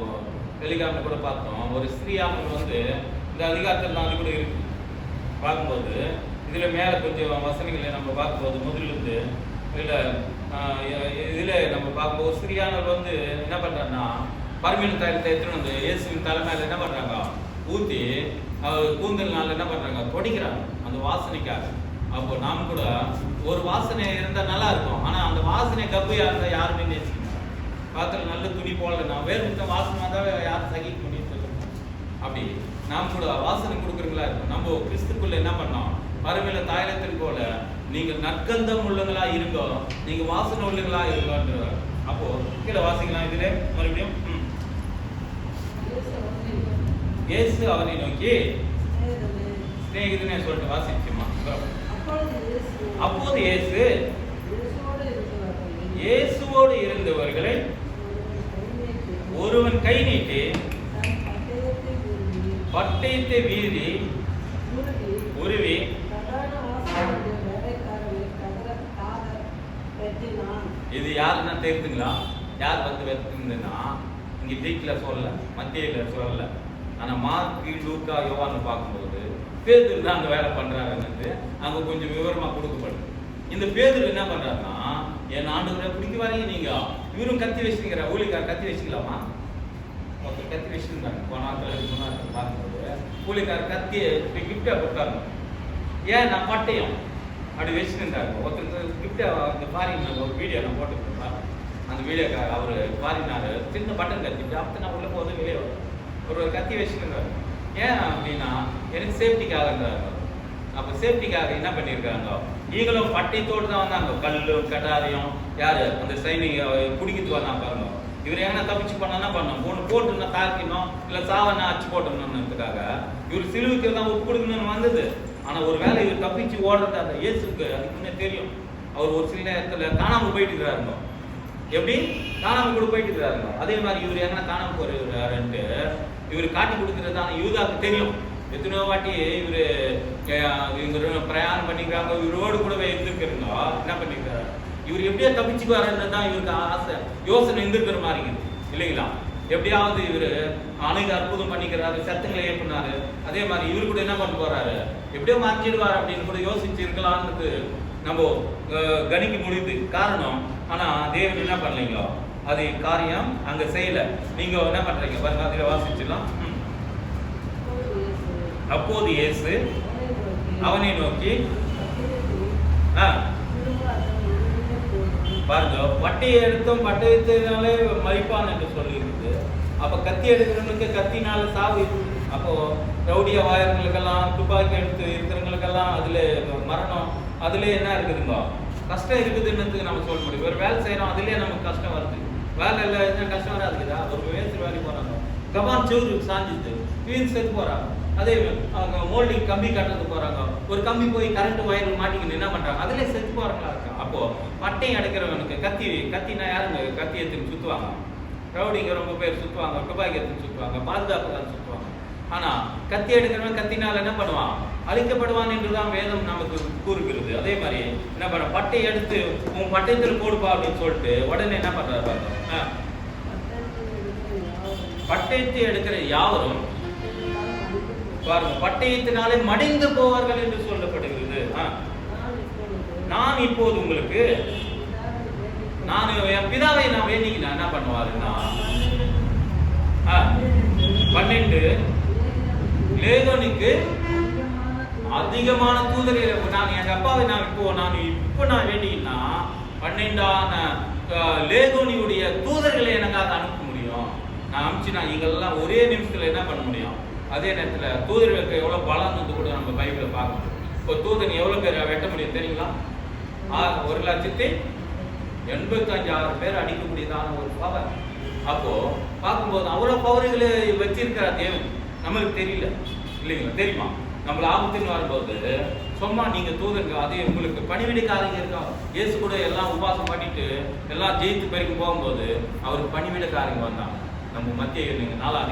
வெள்ளிக்கிழமை கூட பார்த்தோம். ஒரு ஸ்ரீயாமல் வந்து இந்த அதிகாரத்தில் தான் அது கூட இருக்கு. பார்க்கும்போது இதில் மேலே கொஞ்சம் வசனங்களை நம்ம பார்க்கும்போது முதலிருந்து இதில் நம்ம பார்க்கும்போது ஸ்ரீயானவர் வந்து என்ன பண்ணுறாருன்னா, பருமீன் தைலத்தை எடுத்துன்னு வந்து இயேசுவின் தலைமையில் என்ன பண்ணுறாங்க, ஊற்றி கூந்தல் நாள் என்ன பண்ணுறாங்க, தொடிக்கிறாங்க அந்த வாசனைக்காக. அப்போ நாம் கூட ஒரு வாசனை இருந்தால் நல்லா இருக்கும். ஆனால் அந்த வாசனை கப்பையாக இருந்தால் யாருமே நேசிக்கணும். பார்த்துல நல்ல துணி போடல, நான் வேறு முத்த வாசனை தான் யாரும் சகிக்க முடியும் சொல்லுங்க. அப்படி நாம் கூட வாசனை கொடுக்குறீங்களா இருக்கும். நம்ம கிறிஸ்துக்குள்ள என்ன பண்ணோம், மறுமையில தாயலத்தில் போல நீங்கள் நற்கந்தம் உள்ளங்களா இருங்கோ, நீங்க வாசனை உள்ளங்களா இருங்கோன்ற. அப்போ கீழே வாசிக்கலாம். இதுல மறுபடியும் இயேசு அவரை நோக்கி சிநேகிதனே சொல்லிட்டு வாசிச்சுமா. அப்போது இயேசுவோடு இருந்தவர்களை ஒருவன் கை நீட்டி பட்டயத்தை வீதி உருவி இது யாருன்னா தெரியுதுங்களா? யார் வந்து வெத்துங்கன்னா, இங்க டீக்ல சொல்லல, மத்தியில சொல்லல. ஆனா மார்க்கு, லூக்கா, யோவான்னு பார்க்கும்போது பேதுரு தான் அங்க வேலை பண்றாருன்னு அங்க கொஞ்சம் விவரமா கொடுக்கப்படுது. இந்த பேதுரு என்ன பண்றாருன்னா, என் ஆண்டவரை பிடிக்க வரீங்க நீங்க, இவரும் கத்தி வச்சுக்கிற ஊழியக்கார கத்தி வச்சுக்கலாமா? ஒருத்தர் கத்தி வச்சுருந்தாங்க போனாத்துல பார்க்கும்போது ஊழியக்கார கத்தியை கிஃப்டா கொடுத்தாங்க. ஏன் நான் பட்டயம் அப்படி வச்சுருந்தாங்க. ஒருத்தர் கிஃப்டா அந்த ஃபாரின் ஒரு வீடியோ நான் போட்டுருக்கேன். அந்த வீடியோக்கார அவரு ஃபாரினாரு சின்ன பட்டன் கத்தி அப்போ நான் உள்ள போது வெளியே ஒரு கத்தி வச்சுருந்தாரு. ஏன் அப்படின்னா எனக்கு சேஃப்டிக்காக இருந்தாங்க. அப்போ சேஃப்டிக்காக என்ன பண்ணியிருக்காங்க, நீங்களும் பட்டயத்தோடு தான் வந்தாங்க. கல்லும் கட்டாரியும் யாரு அந்த சைனிங் குடிக்கிட்டு வந்தாங்க பாருங்க. இவர் என்ன தப்பிச்சு பண்ணா பண்ணோம், போட்டுன்னா தாக்கணும், இல்லை சாவனா அச்சு போட்டணும்னுக்காக இவர் சிலுவைக்கு தான் ஒப்பு கொடுக்கணும்னு வந்தது. ஆனால் ஒரு வேலை இவர் தப்பிச்சு ஓடுறது அந்த இயேசுக்கு அதுக்கு முன்னே தெரியும். அவர் ஒரு சில நேரத்தில் காணாமல் போயிட்டு இருக்கிறாருங்க. எப்படி காணாமல் கூட போயிட்டு இருக்கிறாருங்க. அதே மாதிரி இவர் என்ன காணாமல் போறாருன்ட்டு இவர் காட்டி கொடுக்கறதான யூதாவுக்கு தெரியும். எத்தனையோ வாட்டி இவர் பிரயாணம் பண்ணிக்கிறாங்க, இவரோடு கூடவே இருந்திருக்கிறோங்க. என்ன பண்ணிக்கிறாரு, இவர் எப்படியா தப்பிச்சுக்குவாருன்னு தான் இவருக்கு ஆசை, யோசனை இருந்திருக்கிற மாதிரி இருக்குது இல்லைங்களா? எப்படியாவது இவர் அநேக அற்புதம் பண்ணிக்கிறாரு, சத்தங்களை ஏற்பனாரு. அதே மாதிரி இவரு கூட என்ன பண்ண போறாரு, எப்படியோ மாற்றிடுவார் அப்படின்னு கூட யோசிச்சு இருக்கலாம்னு நம்ம கணிக்க முடியுது. காரணம் ஆனா தேவன் என்ன பண்ணலீங்களோ அது காரியம் அங்க செய்யல. நீங்க என்ன பண்றீங்க பாருங்க, அதுல வாசிச்சிடலாம். அப்போது இயேசு அவனை நோக்கி பாருங்க, பட்டையை எடுத்தும் பட்டயத்தினாலே மறிப்பான் என்று சொல்லி இருக்குது. அப்ப கத்தி எடுக்கிறவங்களுக்கு கத்தினால சாவு. அப்போ ரவுடிய வாயர்களுக்கெல்லாம் துப்பாக்கி எடுத்து இருக்கிறவங்களுக்கெல்லாம் அதுல மரணம், அதுல என்ன இருக்குதுங்க, கஷ்டம் இருக்குதுன்னு நம்ம சொல்ல முடியும். ஒரு வேலை செய்யறோம், அதுலயே நமக்கு கஷ்டம் வருது. வேலை இல்லை கஷ்டம் வராதுக்குதா? ஒரு வேஸ்ட் வேலைக்கு போறாங்க, கபான் சோறு சாஞ்சிது, வீண் செத்து போறாங்க. அதே அவங்க மோல்டிங் கம்பி கட்டுறது போறாங்க, ஒரு கம்பி போய் கரண்ட் வயர் மாட்டிக்கின்னு என்ன பண்றாங்க, அதுல செத்து போறாங்களா இருக்கா? அப்போ பட்டையை அடைக்கிறவனுக்கு கத்தினா யாருங்க கத்தி எடுத்துன்னு சுத்துவாங்க? ரவுடிங்க ரொம்ப பேர் சுத்துவாங்க, துப்பாக்கி எடுத்துன்னு சுத்துவாங்க, பாதுகாப்பு தான் சுத்துவாங்க. ஆனா கத்தி எடுக்கிறவன் கத்தினால என்ன பண்ணுவான், அழிக்கப்படுவான் என்றுதான் வேதம் நமக்கு கூறுகிறது. அதே மாதிரி என்ன பண்ண, பட்டை எடுத்து உன் பட்டயத்தில் போடுப்பா அப்படின்னு சொல்லிட்டு உடனே என்ன பண்றாரு பாருங்க, பட்டயத்தை எடுக்கிற யாவரும் பாருங்க பட்டயத்தினாலே மடிந்து போவார்கள் என்று சொல்லப்படுகிறது. நான் இப்போது உங்களுக்கு நான் என் பிதாவை நான் வேண்டிக்கினா என்ன பண்ணுவாருன்னா 12 லேதோனுக்கு அதிகமான தூதரை நான் எங்க அப்பாவை நான் வேண்டிக்கினா 12 லேதோனியுடைய தூதர்களை எனக்காக அனுப்ப முடியும். நான் அனுப்பிச்சுனா இங்கெல்லாம் ஒரே நிமிஷத்துல என்ன பண்ண முடியும். அதே நேரத்தில் தூதர்களுக்கு எவ்வளவு பலன்னு கூட நம்ம பைபிளை பார்க்கணும். இப்போ தூதன் எவ்வளவு பேர் வெட்ட முடியும் தெரியுங்களா? 1,85,000 பேர் அடிக்கக்கூடியதான ஒரு பவர். அப்போ பார்க்கும்போது அவ்வளவு பவர்களை வச்சிருக்கிற தேவன் நம்மளுக்கு தெரியல இல்லைங்களா? தெரியுமா? நம்மள ஆபத்துன்னு வரும்போது சும்மா நீங்க தூதங்க அதே உங்களுக்கு பணிவிடைக்காரங்க இருக்காங்க. இயேசு கூட எல்லாம் உபாசம் பண்ணிட்டு எல்லாம் ஜெயித்து பெருக்கும் போகும்போது அவருக்கு பணிவிடைக்காரங்க வந்தாங்க. நம்ம மத்திய 4